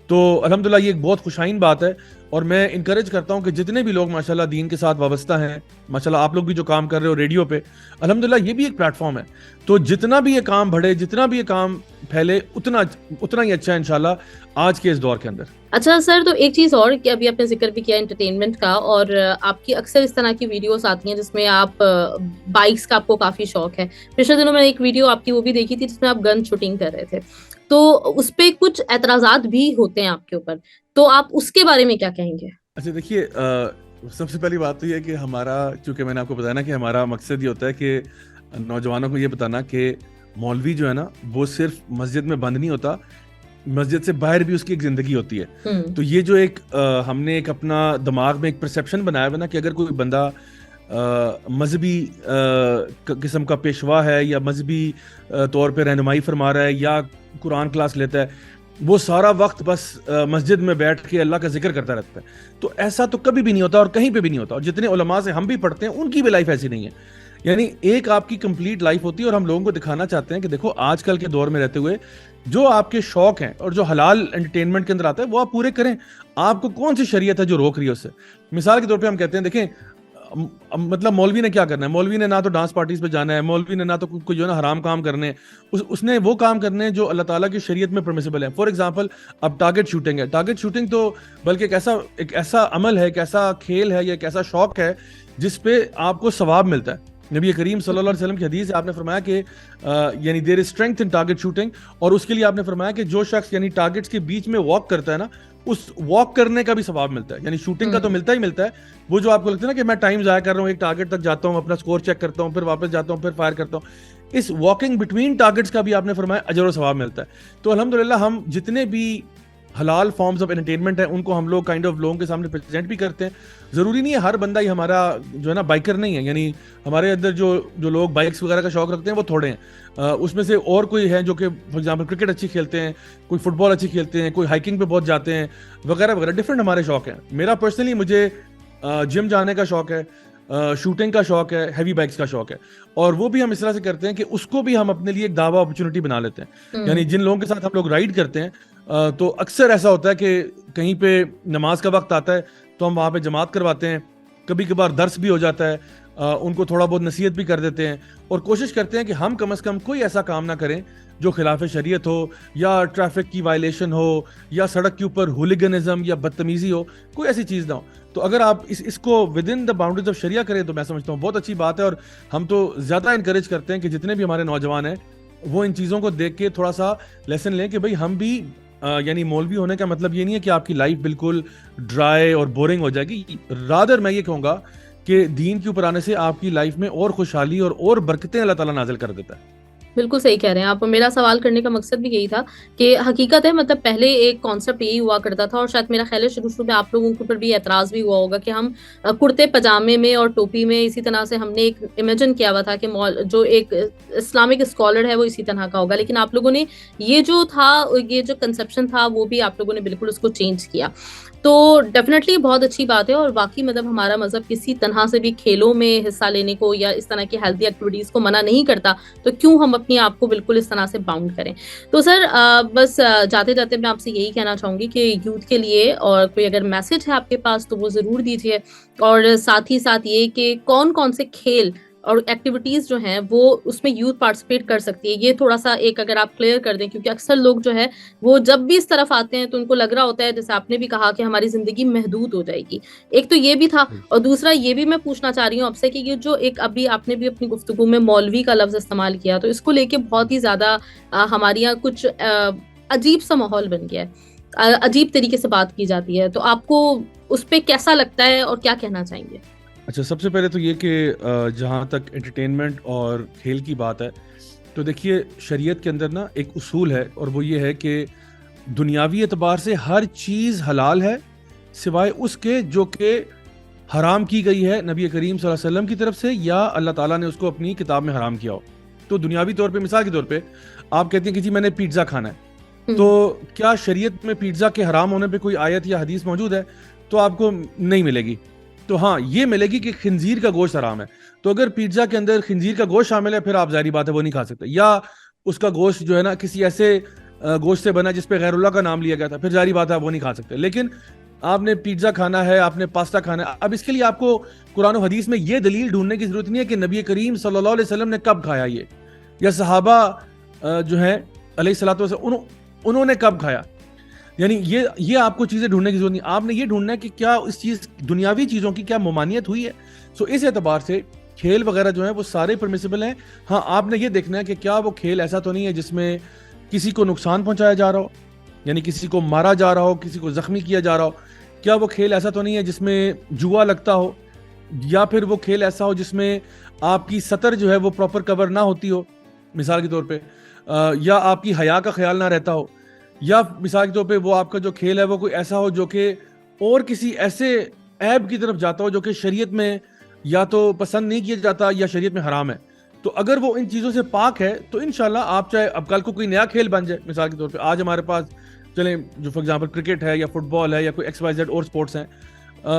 تو الحمدللہ یہ ایک بہت خوشائن بات ہے. اور میں انکریج کرتا ہوں کہ جتنے بھی لوگ ماشاءاللہ دین کے ساتھ وابستہ ہیں, ماشاءاللہ آپ لوگ بھی جو کام کر رہے ہو ریڈیو پہ, الحمدللہ یہ بھی ایک پلیٹ فارم ہے. تو جتنا بھی یہ کام بڑھے, جتنا بھی یہ کام پھیلے, اتنا ہی اچھا ہے انشاءاللہ آج کے اس دور کے اندر.
اچھا سر, تو ایک چیز اور کہ ابھی آپ نے ذکر بھی کیا انٹرٹینمنٹ کا, اور آپ کی اکثر اس طرح کی ویڈیوز آتی ہیں جس میں آپ بائکس کا آپ کو کافی شوق ہے. پچھلے دنوں میں ایک ویڈیو آپ کی وہ بھی دیکھی تھی جس میں آپ گن شوٹنگ کر رہے تھے, تو اس پہ کچھ اعتراضات بھی ہوتے ہیں آپ کے اوپر, تو آپ اس کے بارے میں کیا کہیں گے؟
اچھا دیکھیے, سب سے پہلی بات تو یہ ہے کہ ہمارا, چونکہ میں نے آپ کو بتایا نا کہ ہمارا مقصد یہ ہوتا ہے کہ نوجوانوں کو یہ بتانا کہ مولوی جو ہے نا وہ صرف مسجد میں بند نہیں ہوتا, مسجد سے باہر بھی اس کی ایک زندگی ہوتی ہے. تو یہ جو ایک ہم نے ایک اپنا دماغ میں ایک پرسیپشن بنایا ہوا نا کہ اگر کوئی بندہ مذہبی قسم کا پیشوا ہے یا مذہبی طور پہ رہنمائی فرما رہا ہے یا قرآن کلاس لیتا ہے, وہ سارا وقت بس مسجد میں بیٹھ کے اللہ کا ذکر کرتا رہتا ہے. تو ایسا تو کبھی بھی نہیں ہوتا اور کہیں پہ بھی نہیں ہوتا. اور جتنے علماء سے ہم بھی پڑھتے ہیں ان کی بھی لائف ایسی نہیں ہے. یعنی ایک آپ کی کمپلیٹ لائف ہوتی ہے, اور ہم لوگوں کو دکھانا چاہتے ہیں کہ دیکھو آج کل کے دور میں رہتے ہوئے جو آپ کے شوق ہیں اور جو حلال انٹرٹینمنٹ کے اندر آتا ہے وہ آپ پورے کریں. آپ کو کون سی شریعت ہے جو روک رہی ہے اس سے؟ مثال کے طور پہ ہم کہتے ہیں دیکھیں مطلب مولوی نے کیا کرنا ہے, مولوی نے نہ تو ڈانس پارٹیز پہ جانا ہے, مولوی نے نہ تو کوئی جو ہے نا حرام کام کرنے, اس نے وہ کام کرنے ہیں جو اللہ تعالیٰ کی شریعت میں پرمیسیبل ہے. فار ایگزامپل اب ٹارگٹ شوٹنگ ہے, ٹارگٹ شوٹنگ تو بلکہ ایک ایسا عمل ہے, ایک ایسا کھیل ہے یا ایک ایسا شوق ہے جس پہ آپ کو ثواب ملتا ہے. نبی کریم صلی اللہ علیہ وسلم کی حدیث ہے, آپ نے فرمایا کہ یعنی there is strength in target shooting, اور اس کے لیے آپ نے فرمایا کہ جو شخص یعنی ٹارگٹس کے بیچ میں واک کرتا ہے نا, اس واک کرنے کا بھی ثواب ملتا ہے. یعنی شوٹنگ کا تو ملتا ہی ملتا ہے, وہ جو آپ کو لگتا ہے نا کہ میں ٹائم ضائع کر رہا ہوں, ایک ٹارگٹ تک جاتا ہوں, اپنا اسکور چیک کرتا ہوں, پھر واپس جاتا ہوں, پھر فائر کرتا ہوں, اس واکنگ بٹوین ٹارگٹس کا بھی آپ نے فرمایا اجر و ثواب ملتا ہے. تو الحمدللہ ہم جتنے بھی حلال فارمز آف انٹرٹینمنٹ ہیں ان کو ہم لوگ کائنڈ آف لوگوں کے سامنے پریزنٹ بھی کرتے ہیں. ضروری نہیں ہے ہر بندہ ہی ہمارا جو ہے نا بائکر نہیں ہے, یعنی ہمارے اندر جو لوگ بائکس وغیرہ کا شوق رکھتے ہیں وہ تھوڑے ہیں. اس میں سے اور کوئی ہے جو کہ فار ایگزامپل کرکٹ اچھی کھیلتے ہیں, کوئی فٹ بال اچھی کھیلتے ہیں, کوئی ہائکنگ پہ بہت جاتے ہیں وغیرہ وغیرہ. ڈفرینٹ ہمارے شوق ہیں. میرا پرسنلی مجھے جم جانے کا شوق ہے, شوٹنگ کا شوق ہے, ہیوی بائکس کا شوق ہے, اور وہ بھی ہم اس طرح سے کرتے ہیں کہ اس کو بھی ہم اپنے لیے ایک دعویٰ اپرچونٹی بنا لیتے ہیں. یعنی جن لوگوں کے ساتھ ہم لوگ رائڈ کرتے ہیں تو اکثر ایسا ہوتا ہے کہ کہیں پہ نماز کا وقت آتا ہے تو ہم وہاں پہ جماعت کرواتے ہیں, کبھی کبھار درس بھی ہو جاتا ہے, ان کو تھوڑا بہت نصیحت بھی کر دیتے ہیں, اور کوشش کرتے ہیں کہ ہم کم از کم کوئی ایسا کام نہ کریں جو خلاف شریعت ہو, یا ٹریفک کی وائلیشن ہو, یا سڑک کے اوپر ہولیگنزم یا بدتمیزی ہو, کوئی ایسی چیز نہ ہو. تو اگر آپ اس کو within the boundaries of sharia کریں تو میں سمجھتا ہوں بہت اچھی بات ہے. اور ہم تو زیادہ انکریج کرتے ہیں کہ جتنے بھی ہمارے نوجوان ہیں وہ ان چیزوں کو دیکھ کے تھوڑا سا لیسن لیں کہ بھئی ہم بھی یعنی مولوی ہونے کا مطلب یہ نہیں ہے کہ آپ کی لائف بالکل ڈرائی اور بورنگ ہو جائے گی. رادر میں یہ کہوں گا کہ دین کے اوپر آنے سے آپ کی لائف میں اور خوشحالی اور برکتیں اللہ تعالیٰ نازل کر دیتا ہے.
بالکل صحیح کہہ رہے ہیں آپ. میرا سوال کرنے کا مقصد بھی یہی تھا کہ حقیقت ہے مطلب پہلے ایک کانسیپٹ یہی ہوا کرتا تھا، اور شاید میرا خیال ہے شروع میں آپ لوگوں کے اوپر بھی اعتراض بھی ہوا ہوگا کہ ہم کرتے پجامے میں اور ٹوپی میں اسی طرح سے ہم نے ایک امیجن کیا ہوا تھا کہ جو ایک اسلامک اسکالر ہے وہ اسی طرح کا ہوگا، لیکن آپ لوگوں نے یہ جو تھا، یہ جو کنسپشن تھا وہ بھی آپ لوگوں نے بالکل اس کو چینج کیا. تو ڈیفینیٹلی بہت اچھی بات ہے، اور واقعی مطلب ہمارا مذہب کسی طرح سے بھی کھیلوں میں حصہ لینے کو یا اس طرح کی ہیلتھی ایکٹیویٹیز کو منع نہیں کرتا، تو کیوں ہم اپنے آپ کو بالکل اس طرح سے باؤنڈ کریں. تو سر بس جاتے جاتے میں آپ سے یہی کہنا چاہوں گی کہ یوتھ کے لیے اور کوئی اگر میسج ہے آپ کے پاس تو وہ ضرور دیجیے، اور ساتھ ہی ساتھ یہ کہ کون کون سے کھیل اور ایکٹیویٹیز جو ہیں وہ اس میں یوتھ پارٹیسپیٹ کر سکتی ہے، یہ تھوڑا سا ایک اگر آپ کلیئر کر دیں، کیونکہ اکثر لوگ جو ہے وہ جب بھی اس طرف آتے ہیں تو ان کو لگ رہا ہوتا ہے جیسے آپ نے بھی کہا کہ ہماری زندگی محدود ہو جائے گی. ایک تو یہ بھی تھا، اور دوسرا یہ بھی میں پوچھنا چاہ رہی ہوں آپ سے کہ یہ جو ایک ابھی آپ نے بھی اپنی گفتگو میں مولوی کا لفظ استعمال کیا، تو اس کو لے کے بہت ہی زیادہ ہمارے یہاں کچھ عجیب سا ماحول بن گیا ہے، عجیب طریقے سے بات کی جاتی ہے. تو آپ کو اس پہ کیسا لگتا ہے اور کیا کہنا چاہیں گے؟
اچھا، سب سے پہلے تو یہ کہ جہاں تک انٹرٹینمنٹ اور کھیل کی بات ہے تو دیکھیے شریعت کے اندر نا ایک اصول ہے، اور وہ یہ ہے کہ دنیاوی اعتبار سے ہر چیز حلال ہے سوائے اس کے جو کہ حرام کی گئی ہے نبی کریم صلی اللہ علیہ وسلم کی طرف سے یا اللہ تعالیٰ نے اس کو اپنی کتاب میں حرام کیا ہو. تو دنیاوی طور پہ مثال کے طور پہ آپ کہتے ہیں کہ جی میں نے پیزا کھانا ہے، تو کیا شریعت میں پیزا کے حرام ہونے پہ کوئی آیت یا حدیث موجود ہے؟ تو آپ کو نہیں ملے گی. تو ہاں یہ ملے گی کہ خنزیر کا گوشت حرام ہے، تو اگر پیزا کے اندر خنزیر کا گوشت شامل ہے پھر آپ ظاہری بات ہے وہ نہیں کھا سکتے، یا اس کا گوشت جو ہے نا کسی ایسے گوشت سے بنا جس پہ غیر اللہ کا نام لیا گیا تھا، پھر ظاہری بات ہے وہ نہیں کھا سکتے. لیکن آپ نے پیزا کھانا ہے، آپ نے پاستا کھانا ہے، اب اس کے لیے آپ کو قرآن و حدیث میں یہ دلیل ڈھونڈنے کی ضرورت نہیں ہے کہ نبی کریم صلی اللہ علیہ وسلم نے کب کھایا یہ، یا صحابہ جو ہیں علیہ الصلوۃ والسلام انہوں نے کب کھایا. یعنی یہ آپ کو چیزیں ڈھونڈنے کی ضرورت نہیں، آپ نے یہ ڈھونڈنا ہے کہ کیا اس چیز دنیاوی چیزوں کی کیا ممانعت ہوئی ہے. سو اس اعتبار سے کھیل وغیرہ جو ہیں وہ سارے پرمیسیبل ہیں. ہاں آپ نے یہ دیکھنا ہے کہ کیا وہ کھیل ایسا تو نہیں ہے جس میں کسی کو نقصان پہنچایا جا رہا ہو، یعنی کسی کو مارا جا رہا ہو، کسی کو زخمی کیا جا رہا ہو. کیا وہ کھیل ایسا تو نہیں ہے جس میں جوا لگتا ہو، یا پھر وہ کھیل ایسا ہو جس میں آپ کی سطر جو ہے وہ پراپر کور نہ ہوتی ہو مثال کے طور پہ، یا آپ کی حیا کا خیال نہ رہتا ہو، یا مثال کے طور پہ وہ آپ کا جو کھیل ہے وہ کوئی ایسا ہو جو کہ اور کسی ایسے عیب کی طرف جاتا ہو جو کہ شریعت میں یا تو پسند نہیں کیا جاتا یا شریعت میں حرام ہے. تو اگر وہ ان چیزوں سے پاک ہے تو انشاءاللہ آپ چاہے اب کل کو کوئی نیا کھیل بن جائے، مثال کے طور پہ آج ہمارے پاس چلیں جو فار ایگزامپل کرکٹ ہے یا فٹ بال ہے یا کوئی ایکس وائی زیڈ اور سپورٹس ہیں،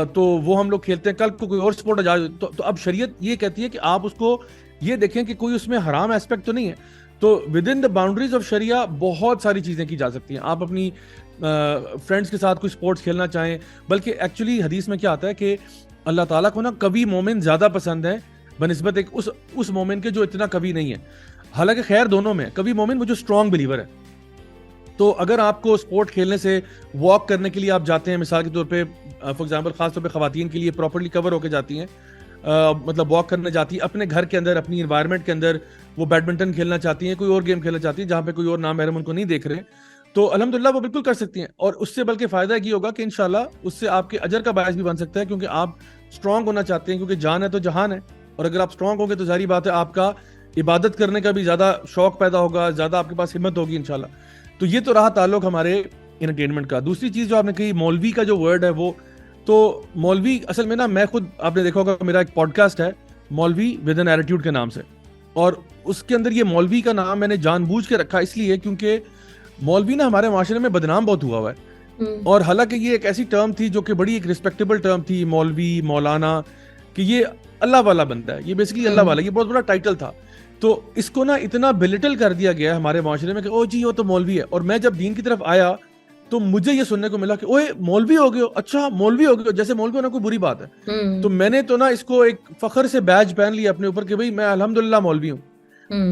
تو وہ ہم لوگ کھیلتے ہیں، کل کو کوئی اور سپورٹ آ جائے تو اب شریعت یہ کہتی ہے کہ آپ اس کو یہ دیکھیں کہ کوئی اس میں حرام ایسپیکٹ تو نہیں ہے. تو within the boundaries of sharia بہت ساری چیزیں کی جا سکتی ہیں. آپ اپنی فرینڈس کے ساتھ کوئی سپورٹس کھیلنا چاہیں، بلکہ ایکچولی حدیث میں کیا آتا ہے کہ اللہ تعالیٰ کو نا کبھی مومن زیادہ پسند ہے بنسبت ایک اس مومن کے جو اتنا کبھی نہیں ہے. حالانکہ خیر دونوں میں کبھی مومن وہ جو اسٹرانگ بلیور ہے. تو اگر آپ کو سپورٹ کھیلنے سے واک کرنے کے لیے آپ جاتے ہیں مثال کے طور پہ فار ایگزامپل خاص طور پہ خواتین کے لیے پراپرلی کور ہو کے جاتی ہیں، مطلب واک کرنے جاتی ہیں اپنے گھر کے اندر اپنی انوائرمنٹ کے اندر، وہ بیڈمنٹن کھیلنا چاہتی ہیں، کوئی اور گیم کھیلنا چاہتی ہیں جہاں پہ کوئی اور نامحرم ان کو نہیں دیکھ رہے، تو الحمدللہ وہ بالکل کر سکتی ہیں. اور اس سے بلکہ فائدہ یہ ہوگا کہ انشاءاللہ اس سے آپ کے اجر کا باعث بھی بن سکتا ہے، کیونکہ آپ اسٹرانگ ہونا چاہتے ہیں، کیونکہ جان ہے تو جہان ہے، اور اگر آپ اسٹرانگ ہوں گے تو ظاہری بات ہے آپ کا عبادت کرنے کا بھی زیادہ شوق پیدا ہوگا، زیادہ آپ کے پاس ہمت ہوگی انشاءاللہ. تو یہ تو رہا تعلق ہمارے انٹرٹینمنٹ کا. دوسری چیز جو آپ نے کہی مولوی کا جو ورڈ ہے وہ تو مولوی اصل میں نا میں خود آپ نے دیکھا ہوگا میرا ایک پوڈ کاسٹ ہے مولوی ود این ایٹیٹیوڈ کے نام سے، اور اس کے اندر یہ مولوی کا نام میں نے جان بوجھ کے رکھا اس لیے کیونکہ مولوی نا ہمارے معاشرے میں بدنام بہت ہوا ہوا ہے. اور حالانکہ یہ ایک ایسی ٹرم تھی جو کہ بڑی ایک ریسپیکٹیبل ٹرم تھی، مولوی مولانا، کہ یہ اللہ والا بندہ ہے، یہ بیسکلی اللہ والا، یہ بہت بڑا ٹائٹل تھا. تو اس کو نا اتنا بلٹل کر دیا گیا ہے ہمارے معاشرے میں کہ او جی وہ تو مولوی ہے. اور میں جب دین کی طرف آیا تو مجھے یہ سننے کو ملا کہ اوے مولوی ہو گئے ہو، اچھا مولوی ہو گئے ہو، جیسے مولوی ہونا کوئی بری بات ہے. تو میں نے تو نا اس کو ایک فخر سے بیج پہن لیا اپنے اوپر کہ بھئی میں الحمدللہ مولوی ہوں.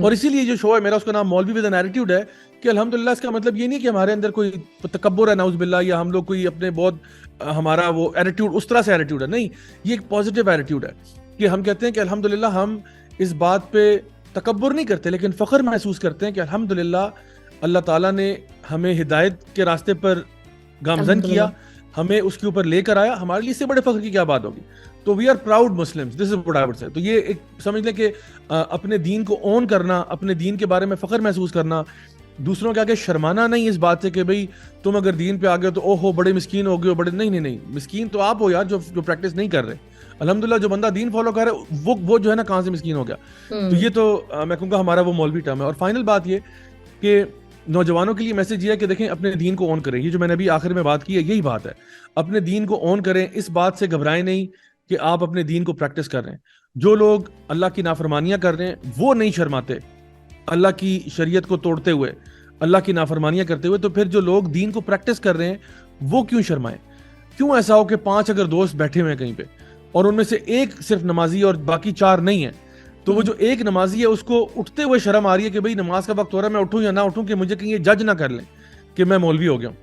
اور اسی لیے جو شو ہے میرا اس کا نام مولوی ود این ایٹیٹیوڈ ہے کہ الحمدللہ. اس کا مطلب یہ نہیں کہ ہمارے اندر کوئی تکبر ہے نعوذ باللہ، یا ہم لوگ کوئی اپنے بہت ہمارا وہ ایٹیٹیوڈ اس طرح سے ایٹیٹیوڈ ہے، نہیں، یہ ایک پازیٹیو ایٹیٹیوڈ ہے کہ ہم کہتے ہیں کہ الحمدللہ ہم اس بات پہ تکبر نہیں کرتے لیکن فخر محسوس کرتے ہیں کہ الحمدللہ اللہ تعالیٰ نے ہمیں ہدایت کے راستے پر گامزن کیا، ہمیں اس کے اوپر لے کر آیا. ہمارے لیے اس سے بڑے فخر کی کیا بات ہوگی. تو we are proud Muslims, this is what I would say. تو یہ ایک سمجھ لیں کہ اپنے دین کو اون کرنا, اپنے دین کے بارے میں فخر محسوس کرنا, دوسروں کے آگے شرمانا نہیں اس بات سے کہ بھئی تم اگر دین پہ آ گئے تو او ہو بڑے مسکین ہو گئے ہو, بڑے نہیں, مسکین تو آپ ہو یار جو پریکٹس نہیں کر رہے. الحمدللہ جو بندہ دین فالو کر رہا ہے وہ جو ہے نا کہاں سے مسکین ہو گیا. تو یہ تو میں کہوں گا ہمارا وہ مولوی ٹرم ہے. اور فائنل بات یہ کہ نوجوانوں کے لیے میسج یہ ہے کہ دیکھیں اپنے دین کو اون کریں. یہ جو میں نے ابھی آخر میں بات کی ہے یہی بات ہے, اپنے دین کو اون کریں, اس بات سے گھبرائیں نہیں کہ آپ اپنے دین کو پریکٹس کر رہے ہیں. جو لوگ اللہ کی نافرمانیاں کر رہے ہیں وہ نہیں شرماتے اللہ کی شریعت کو توڑتے ہوئے, اللہ کی نافرمانیاں کرتے ہوئے. تو پھر جو لوگ دین کو پریکٹس کر رہے ہیں وہ کیوں شرمائیں؟ کیوں ایسا ہو کہ 5 اگر دوست بیٹھے ہوئے ہیں کہیں پہ اور ان میں سے ایک صرف نمازی اور باقی 4 نہیں ہیں, تو وہ جو ایک نمازی ہے اس کو اٹھتے ہوئے شرم آ رہی ہے کہ بھئی نماز کا وقت ہو رہا ہے, میں اٹھوں یا نہ اٹھوں کہ مجھے کہیں یہ جج نہ کر لیں کہ میں مولوی ہو گیا ہوں.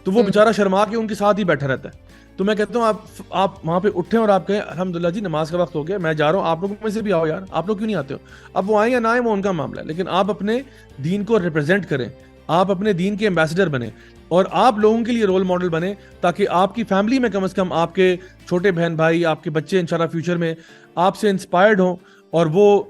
تو وہ بیچارہ شرما کے ان کے ساتھ ہی بیٹھا رہتا ہے. تو میں کہتا ہوں آپ وہاں پہ اٹھیں اور آپ کہیں الحمدللہ جی نماز کا وقت ہو گیا, میں جا رہا ہوں, آپ لوگوں میں سے بھی آؤ یار, آپ لوگ کیوں نہیں آتے ہو؟ اب وہ آئیں یا نہ آئیں وہ ان کا معاملہ ہے, لیکن آپ اپنے دین کو ریپرزینٹ کریں, آپ اپنے دین کے ایمبیسڈر بنیں اور آپ لوگوں کے لیے رول ماڈل بنیں, تاکہ آپ کی فیملی میں کم از کم آپ کے چھوٹے بہن بھائی, آپ کے بچے انشاءاللہ فیوچر میں آپ سے انسپائرڈ ہوں اور وہ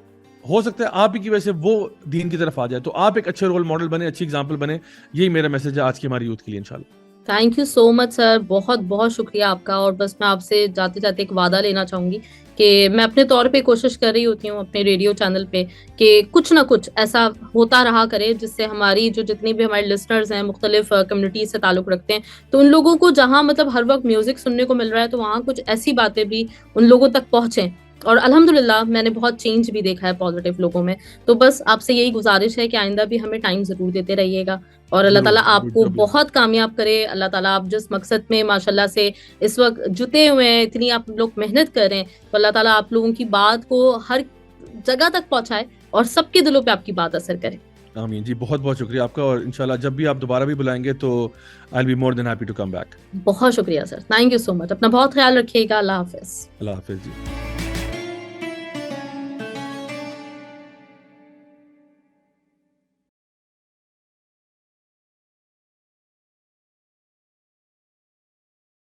ہو سکتا ہے آپ ہی کی وجہ سے وہ دین کی طرف آ جائے. تو آپ ایک اچھے رول ماڈل بنے, اچھی اگزامپل بنے. یہی میرا میسج ہے آج کی ہماری یوتھ کے لیے انشاءاللہ.
تھینک یو سو مچ سر, بہت بہت شکریہ آپ کا. اور بس میں آپ سے جاتے جاتے ایک وعدہ لینا چاہوں گی کہ میں اپنے طور پہ کوشش کر رہی ہوتی ہوں اپنے ریڈیو چینل پہ کہ کچھ نہ کچھ ایسا ہوتا رہا کرے جس سے ہماری جو جتنی بھی ہمارے لسنرز ہیں مختلف کمیونٹیز سے تعلق رکھتے ہیں, تو ان لوگوں کو جہاں مطلب ہر وقت میوزک سننے کو مل رہا ہے تو وہاں کچھ ایسی باتیں بھی ان لوگوں تک پہنچیں. اور الحمدللہ میں نے بہت چینج بھی دیکھا ہے پازیٹیو لوگوں میں. تو بس آپ سے یہی گزارش ہے کہ آئندہ بھی ہمیں ٹائم ضرور دیتے رہیے گا, اور اللہ تعالیٰ آپ کو بہت کامیاب کرے. اللہ تعالیٰ آپ جس مقصد میں ماشاءاللہ سے اس وقت جتے ہوئے ہیں, اتنی آپ لوگ محنت کر رہے ہیں, تو اللہ تعالیٰ آپ لوگوں کی بات کو ہر جگہ تک پہنچائے اور سب کے دلوں پہ آپ کی بات اثر کرے.
آمین جی, بہت بہت شکریہ آپ کا. اور انشاءاللہ جب بھی آپ دوبارہ بھی بلائیں گے تو I'll be more than happy to come back.
بہت شکریہ سر, تھینک یو سو مچ. اپنا بہت خیال رکھیے گا. اللہ حافظ.
اللہ حافظ جی.